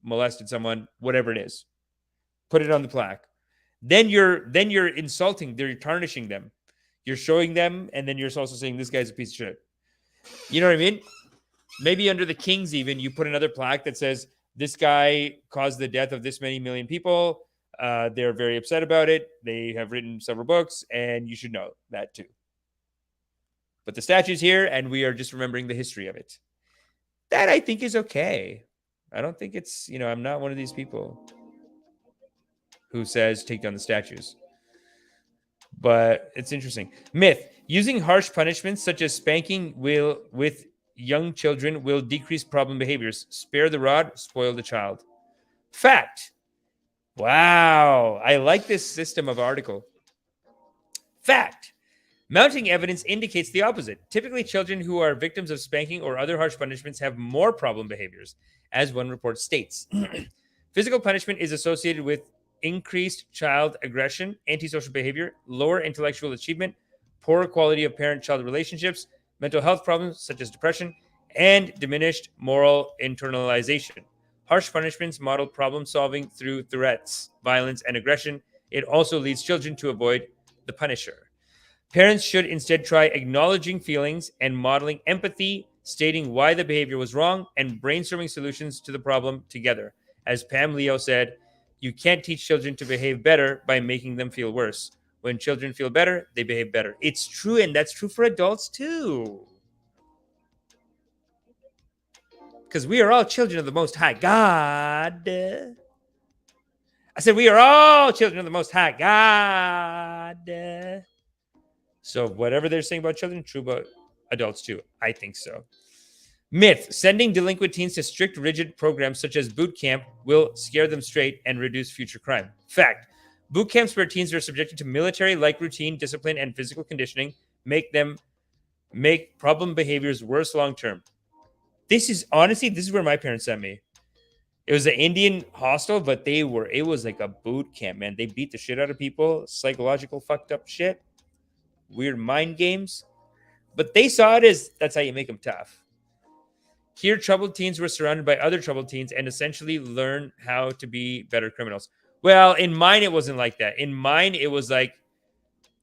molested someone, whatever it is. Put it on the plaque. Then you're insulting, you're tarnishing them. You're showing them, and then you're also saying this guy's a piece of shit. You know what I mean? Maybe under the kings even, you put another plaque that says, this guy caused the death of this many million people. They're very upset about it. They have written several books, and you should know that too. But the statue's here, and we are just remembering the history of it. That I think is okay. I don't think it's, I'm not one of these people who says take down the statues. But it's interesting. Myth: using harsh punishments such as spanking with young children will decrease problem behaviors. Spare the rod, spoil the child. Fact. Wow. I like this system of article. Fact. Mounting evidence indicates the opposite. Typically, children who are victims of spanking or other harsh punishments have more problem behaviors, as one report states. Physical punishment is associated with increased child aggression, antisocial behavior, lower intellectual achievement, poor quality of parent-child relationships, mental health problems such as depression, and diminished moral internalization. Harsh punishments model problem solving through threats, violence, and aggression. It also leads children to avoid the punisher. Parents should instead try acknowledging feelings and modeling empathy, stating why the behavior was wrong, and brainstorming solutions to the problem together. As Pam Leo said, you can't teach children to behave better by making them feel worse. When children feel better, they behave better. It's true, and that's true for adults too. Because we are all children of the Most High God. I said we are all children of the Most High God. So whatever they're saying about children, true about adults too. I think so. Myth: sending delinquent teens to strict, rigid programs such as boot camp will scare them straight and reduce future crime. Fact: boot camps where teens are subjected to military-like routine, discipline, and physical conditioning make problem behaviors worse long-term. This is where my parents sent me. It was an Indian hostel, but it was like a boot camp, man. They beat the shit out of people, psychological fucked up shit. weird mind games, but they saw it as that's how you make them tough. Here, troubled teens were surrounded by other troubled teens and essentially learn how to be better criminals. Well, in mine, it wasn't like that. In mine, it was like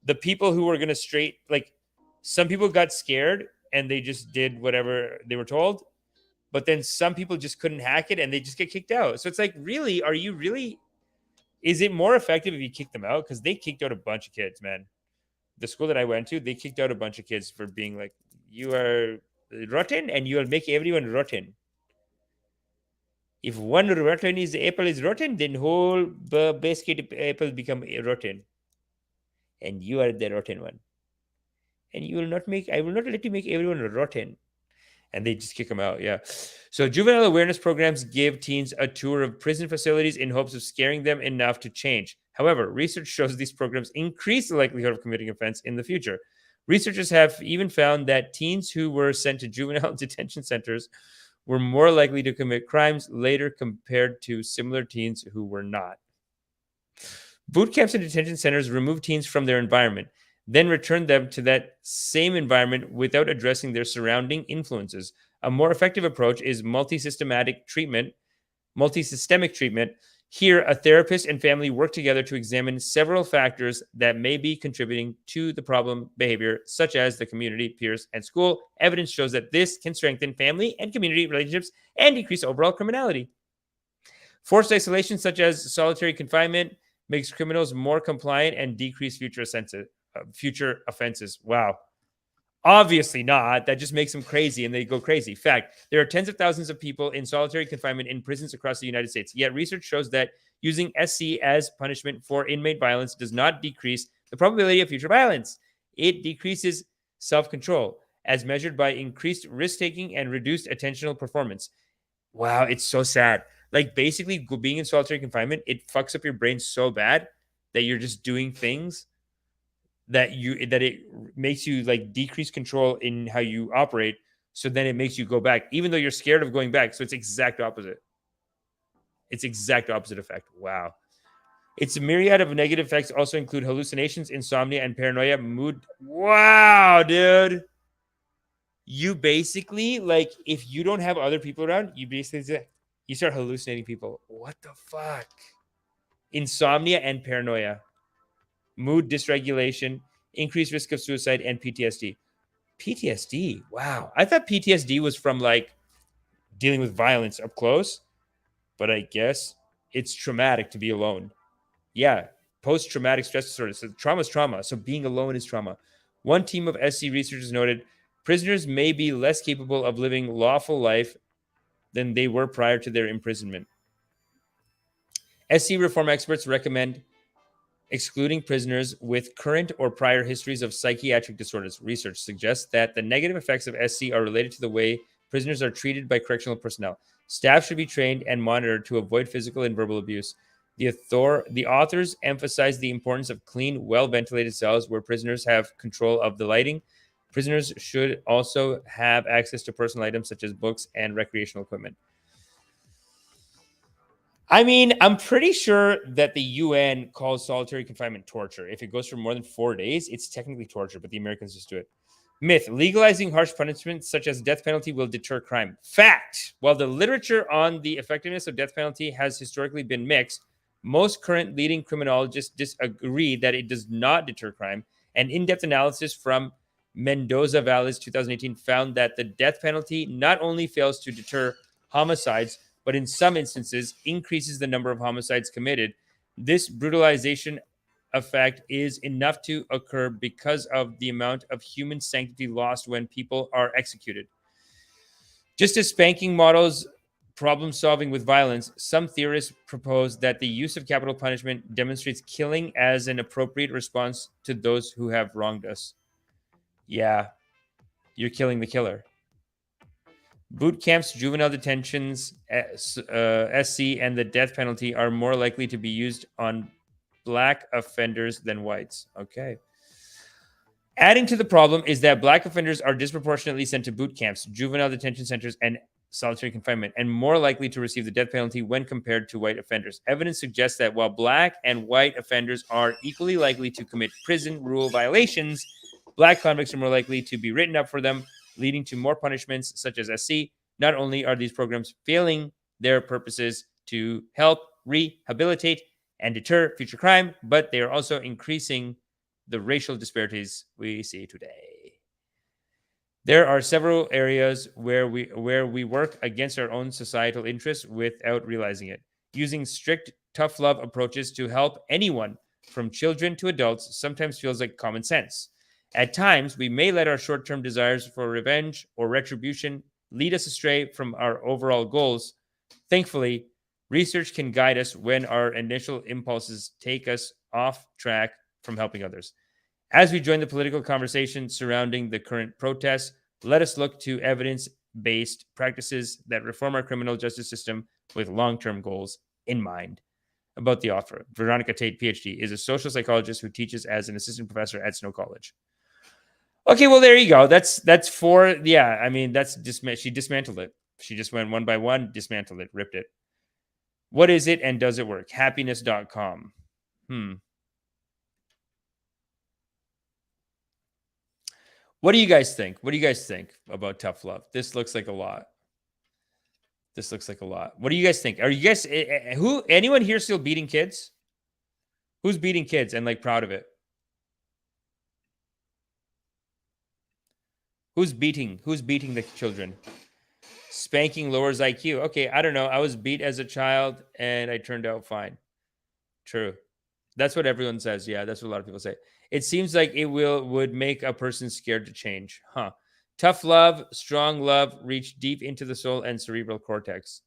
the people who were going to like some people got scared and they just did whatever they were told. But then some people just couldn't hack it and they just get kicked out. So it's like, really, is it more effective if you kick them out? Because they kicked out a bunch of kids, man. The school that I went to, they kicked out a bunch of kids for being like, you are rotten and you will make everyone rotten. If one rotten apple is rotten, then whole basket of apple become rotten. And you are the rotten one. And I will not let you make everyone rotten. And they just kick them out. Yeah. So juvenile awareness programs give teens a tour of prison facilities in hopes of scaring them enough to change. However, research shows these programs increase the likelihood of committing offense in the future. Researchers have even found that teens who were sent to juvenile detention centers were more likely to commit crimes later compared to similar teens who were not. Boot camps and detention centers remove teens from their environment, then return them to that same environment without addressing their surrounding influences. A more effective approach is multisystemic treatment. Here, a therapist and family work together to examine several factors that may be contributing to the problem behavior, such as the community, peers, and school. Evidence shows that this can strengthen family and community relationships and decrease overall criminality. Forced isolation, such as solitary confinement, makes criminals more compliant and decrease future offenses. Wow. Obviously not. That just makes them crazy and they go crazy. Fact, there are tens of thousands of people in solitary confinement in prisons across the United States. Yet research shows that using SC as punishment for inmate violence does not decrease the probability of future violence. It decreases self-control as measured by increased risk-taking and reduced attentional performance. Wow, it's so sad. Like basically being in solitary confinement, it fucks up your brain so bad that you're just doing things that it makes you like decrease control in how you operate. So then it makes you go back, even though you're scared of going back. So it's exact opposite. It's exact opposite effect. Wow. Its myriad of negative effects also include hallucinations, insomnia, and paranoia, mood. Wow, dude. You basically, like, if you don't have other people around, you start hallucinating people. What the fuck? Insomnia and paranoia. Mood dysregulation, increased risk of suicide, and PTSD. PTSD, wow. I thought PTSD was from like dealing with violence up close, but I guess it's traumatic to be alone. Yeah, post-traumatic stress disorder. So trauma is trauma. So being alone is trauma. One team of SC researchers noted prisoners may be less capable of living lawful life than they were prior to their imprisonment. SC reform experts recommend excluding prisoners with current or prior histories of psychiatric disorders. Research suggests that the negative effects of SC are related to the way prisoners are treated by correctional personnel. Staff should be trained and monitored to avoid physical and verbal abuse. The authors emphasize the importance of clean, well-ventilated cells where prisoners have control of the lighting. Prisoners should also have access to personal items such as books and recreational equipment. I mean, I'm pretty sure that the UN calls solitary confinement torture. If it goes for more than 4 days, it's technically torture, but the Americans just do it. Myth, legalizing harsh punishments such as death penalty will deter crime. Fact, while the literature on the effectiveness of death penalty has historically been mixed, most current leading criminologists disagree that it does not deter crime. An in-depth analysis from Mendoza Valles 2018 found that the death penalty not only fails to deter homicides, but in some instances increases the number of homicides committed. This brutalization effect is enough to occur because of the amount of human sanctity lost when people are executed. Just as spanking models problem solving with violence, some theorists propose that the use of capital punishment demonstrates killing as an appropriate response to those who have wronged us. Yeah, you're killing the killer. Boot camps, juvenile detentions, SC, and the death penalty are more likely to be used on Black offenders than whites. Okay. Adding to the problem is that Black offenders are disproportionately sent to boot camps, juvenile detention centers, and solitary confinement, and more likely to receive the death penalty when compared to white offenders. Evidence suggests that while Black and white offenders are equally likely to commit prison rule violations, Black convicts are more likely to be written up for them, leading to more punishments such as SC. Not only are these programs failing their purposes to help rehabilitate and deter future crime, but they are also increasing the racial disparities we see today. There are several areas where we work against our own societal interests without realizing it. Using strict, tough love approaches to help anyone from children to adults sometimes feels like common sense. At times, we may let our short-term desires for revenge or retribution lead us astray from our overall goals. Thankfully, research can guide us when our initial impulses take us off track from helping others. As we join the political conversation surrounding the current protests, let us look to evidence-based practices that reform our criminal justice system with long-term goals in mind. About the offer, Veronica Tate, PhD, is a social psychologist who teaches as an assistant professor at Snow College. Okay, well, there you go. That's for, yeah, I mean, she dismantled it. She just went one by one, dismantled it, ripped it. What is it and does it work? Happiness.com. What do you guys think? What do you guys think about tough love? This looks like a lot. This looks like a lot. What do you guys think? Are you guys, anyone here still beating kids? Who's beating kids and like proud of it? Who's beating the children? Spanking lowers IQ. Okay, I don't know. I was beat as a child and I turned out fine. True. That's what everyone says. Yeah, that's what a lot of people say. It seems like it would make a person scared to change. Huh. Tough love, strong love, reach deep into the soul and cerebral cortex.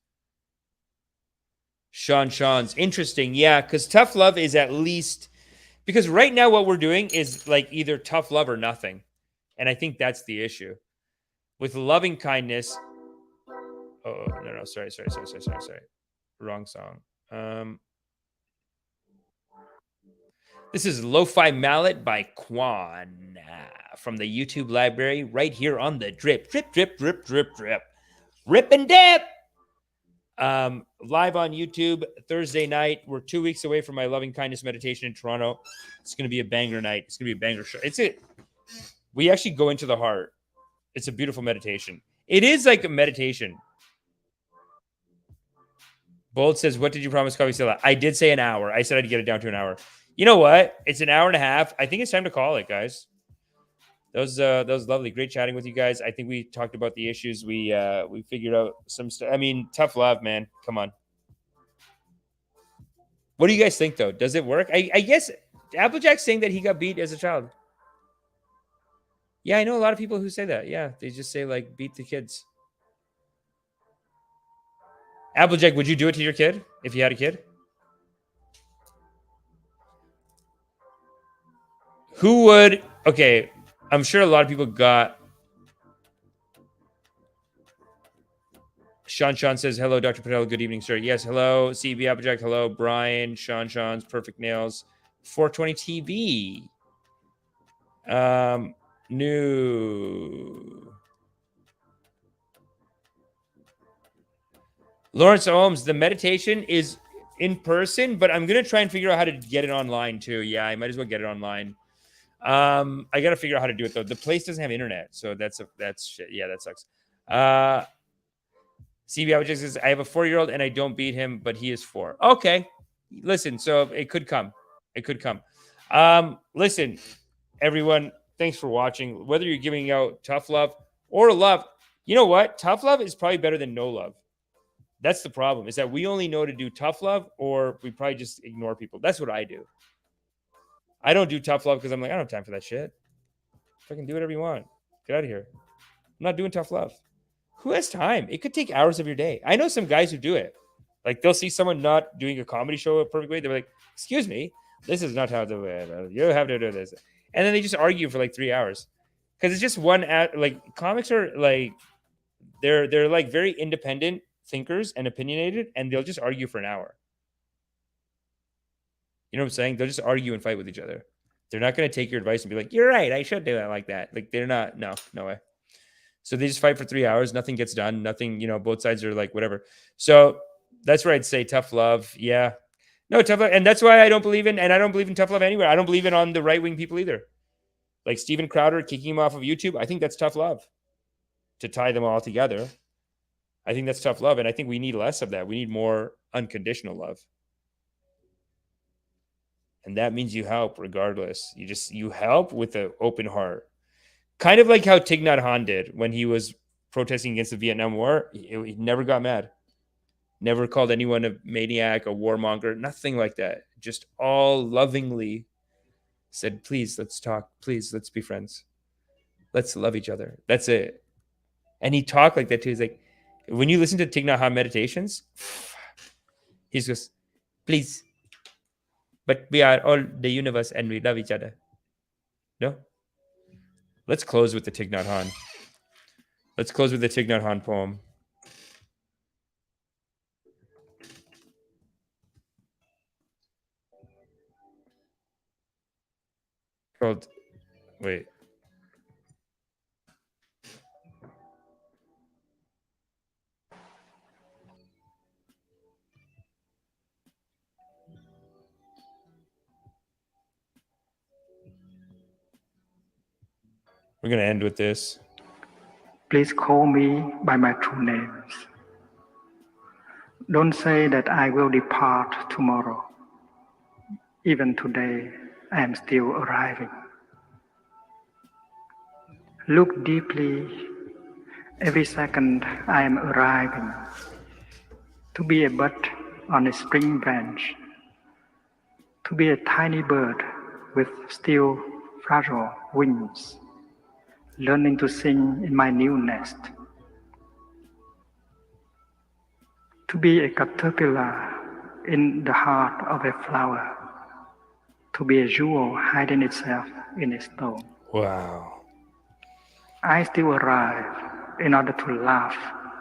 Sean's interesting. Yeah, because tough love is at least, because right now what we're doing is like either tough love or nothing. And I think that's the issue. With loving kindness. Oh, no. Sorry. Wrong song. This is Lo-Fi Mallet by Quan from the YouTube library right here on the drip. Rip and dip. Live on YouTube Thursday night. We're 2 weeks away from my loving kindness meditation in Toronto. It's going to be a banger night. It's going to be a banger show. We actually go into the heart. It's a beautiful meditation. It is like a meditation. Bold says, what did you promise Coffee Stella? I did say an hour. I said I'd get it down to an hour. You know what? It's an hour and a half. I think it's time to call it, guys. That was lovely. Great chatting with you guys. I think we talked about the issues. We figured out some stuff. I mean, tough love, man. Come on. What do you guys think, though? Does it work? I guess Applejack's saying that he got beat as a child. Yeah, I know a lot of people who say that. Yeah, they just say, like, beat the kids. Applejack, would you do it to your kid if you had a kid? Who would? Okay, I'm sure a lot of people got. Sean says, hello, Dr. Patel. Good evening, sir. Yes, hello. CB Applejack. Hello, Brian. Sean's Perfect Nails. 420 TV. New. Lawrence Holmes, the meditation is in person, but I'm going to try and figure out how to get it online too. Yeah, I might as well get it online. I got to figure out how to do it though. The place doesn't have internet, so that's shit. Yeah, that sucks. CB Applejack says, I have a 4-year-old and I don't beat him, but he is 4. Okay. Listen, so it could come. It could come. Listen, everyone, thanks for watching. Whether you're giving out tough love or love, you know what? Tough love is probably better than no love. That's the problem, is that we only know to do tough love, or we probably just ignore people. That's what I do. I don't do tough love because I'm like, I don't have time for that shit. Fucking do whatever you want. Get out of here. I'm not doing tough love. Who has time? It could take hours of your day. I know some guys who do it. Like, they'll see someone not doing a comedy show a perfect way. They're like, excuse me, this is not how to do it. You have to do this. And then they just argue for like 3 hours. Because it's just one, like, comics are like, they're like very independent thinkers and opinionated, and they'll just argue for an hour. You know what I'm saying? They'll just argue and fight with each other. They're not going to take your advice and be like, you're right, I should do that like that. Like, they're not, no way. So they just fight for 3 hours. Nothing gets done. Nothing, both sides are like, whatever. So that's where I'd say tough love. Yeah. No, tough love. And that's why I don't believe in tough love anywhere. I don't believe it on the right-wing people either. Like Steven Crowder kicking him off of YouTube, I think that's tough love to tie them all together. I think that's tough love. And I think we need less of that. We need more unconditional love. And that means you help regardless. You help with an open heart. Kind of like how Thich Nhat Hanh did when he was protesting against the Vietnam War. He never got mad. Never called anyone a maniac, a warmonger, nothing like that. Just all lovingly said, please, let's talk. Please, let's be friends. Let's love each other. That's it. And he talked like that too. He's like, when you listen to Thich Nhat Hanh meditations, he goes, please, but we are all the universe and we love each other. No? Let's close with the Thich Nhat Hanh. Let's close with the Thich Nhat Hanh poem. Called, wait. We're going to end with this. Please call me by my true names. Don't say that I will depart tomorrow. Even today, I am still arriving. Look deeply. Every second, I am arriving. To be a bud on a spring branch. To be a tiny bird with still fragile wings. Learning to sing in my new nest. To be a caterpillar in the heart of a flower. To be a jewel hiding itself in a stone. Wow. I still arrive in order to laugh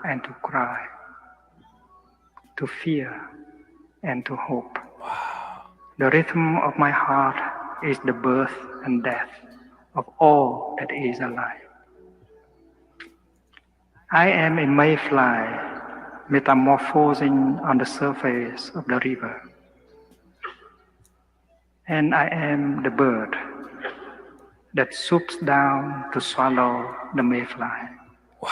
and to cry. To fear and to hope. Wow. The rhythm of my heart is the birth and death of all that is alive. I am a mayfly metamorphosing on the surface of the river. And I am the bird that swoops down to swallow the mayfly. Wow.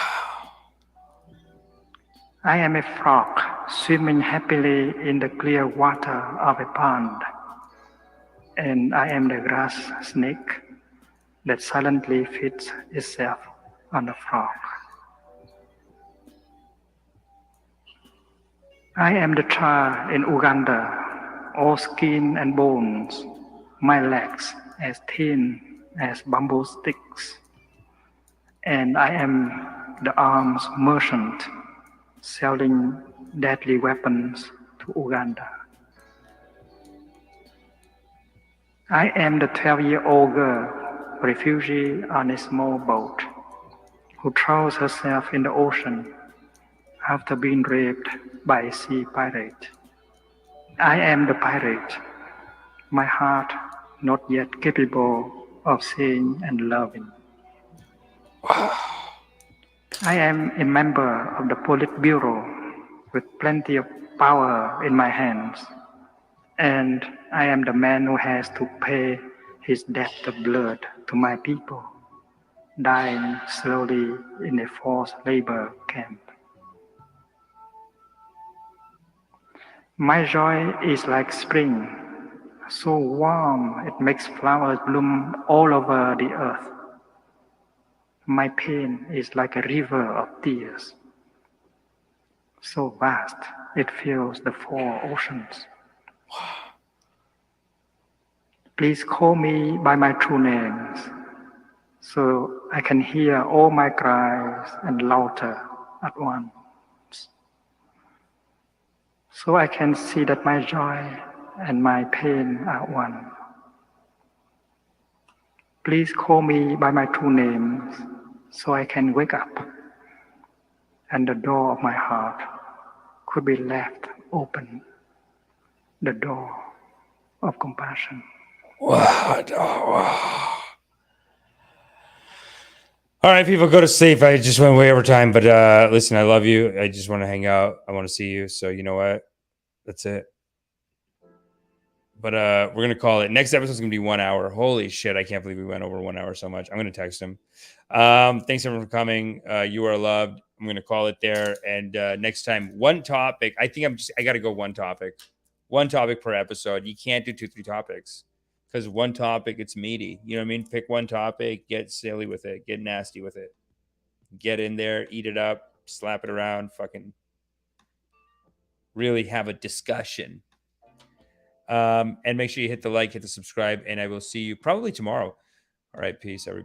I am a frog swimming happily in the clear water of a pond. And I am the grass snake that silently feeds itself on the frog. I am the child in Uganda, all skin and bones, my legs as thin as bamboo sticks. And I am the arms merchant selling deadly weapons to Uganda. I am the 12-year-old girl, refugee on a small boat, who throws herself in the ocean after being raped by a sea pirate. I am the pirate, my heart not yet capable of seeing and loving. I am a member of the Politburo with plenty of power in my hands, and I am the man who has to pay his debt of blood to my people, dying slowly in a forced labor camp. My joy is like spring, so warm it makes flowers bloom all over the earth. My pain is like a river of tears, so vast it fills the 4 oceans. Please call me by my true names, so I can hear all my cries and laughter at once. So I can see that my joy and my pain are one. Please call me by my true names, so I can wake up, and the door of my heart could be left open, the door of compassion. Wow. Wow. All right, people, go to sleep. I just went way over time, but listen, I love you. I just want to hang out. I want to see you. So you know what? That's it. But we're gonna call it. Next episode's gonna be 1 hour. Holy shit! I can't believe we went over 1 hour so much. I'm gonna text him. Thanks everyone for coming. You are loved. I'm gonna call it there. And next time, one topic. I think I gotta go one topic per episode. You can't do 2-3 topics because one topic it's meaty. You know what I mean? Pick one topic, get silly with it, get nasty with it, get in there, eat it up, slap it around, fucking really have a discussion. And make sure you hit the like, hit the subscribe, and I will see you probably tomorrow. All right, peace, everybody.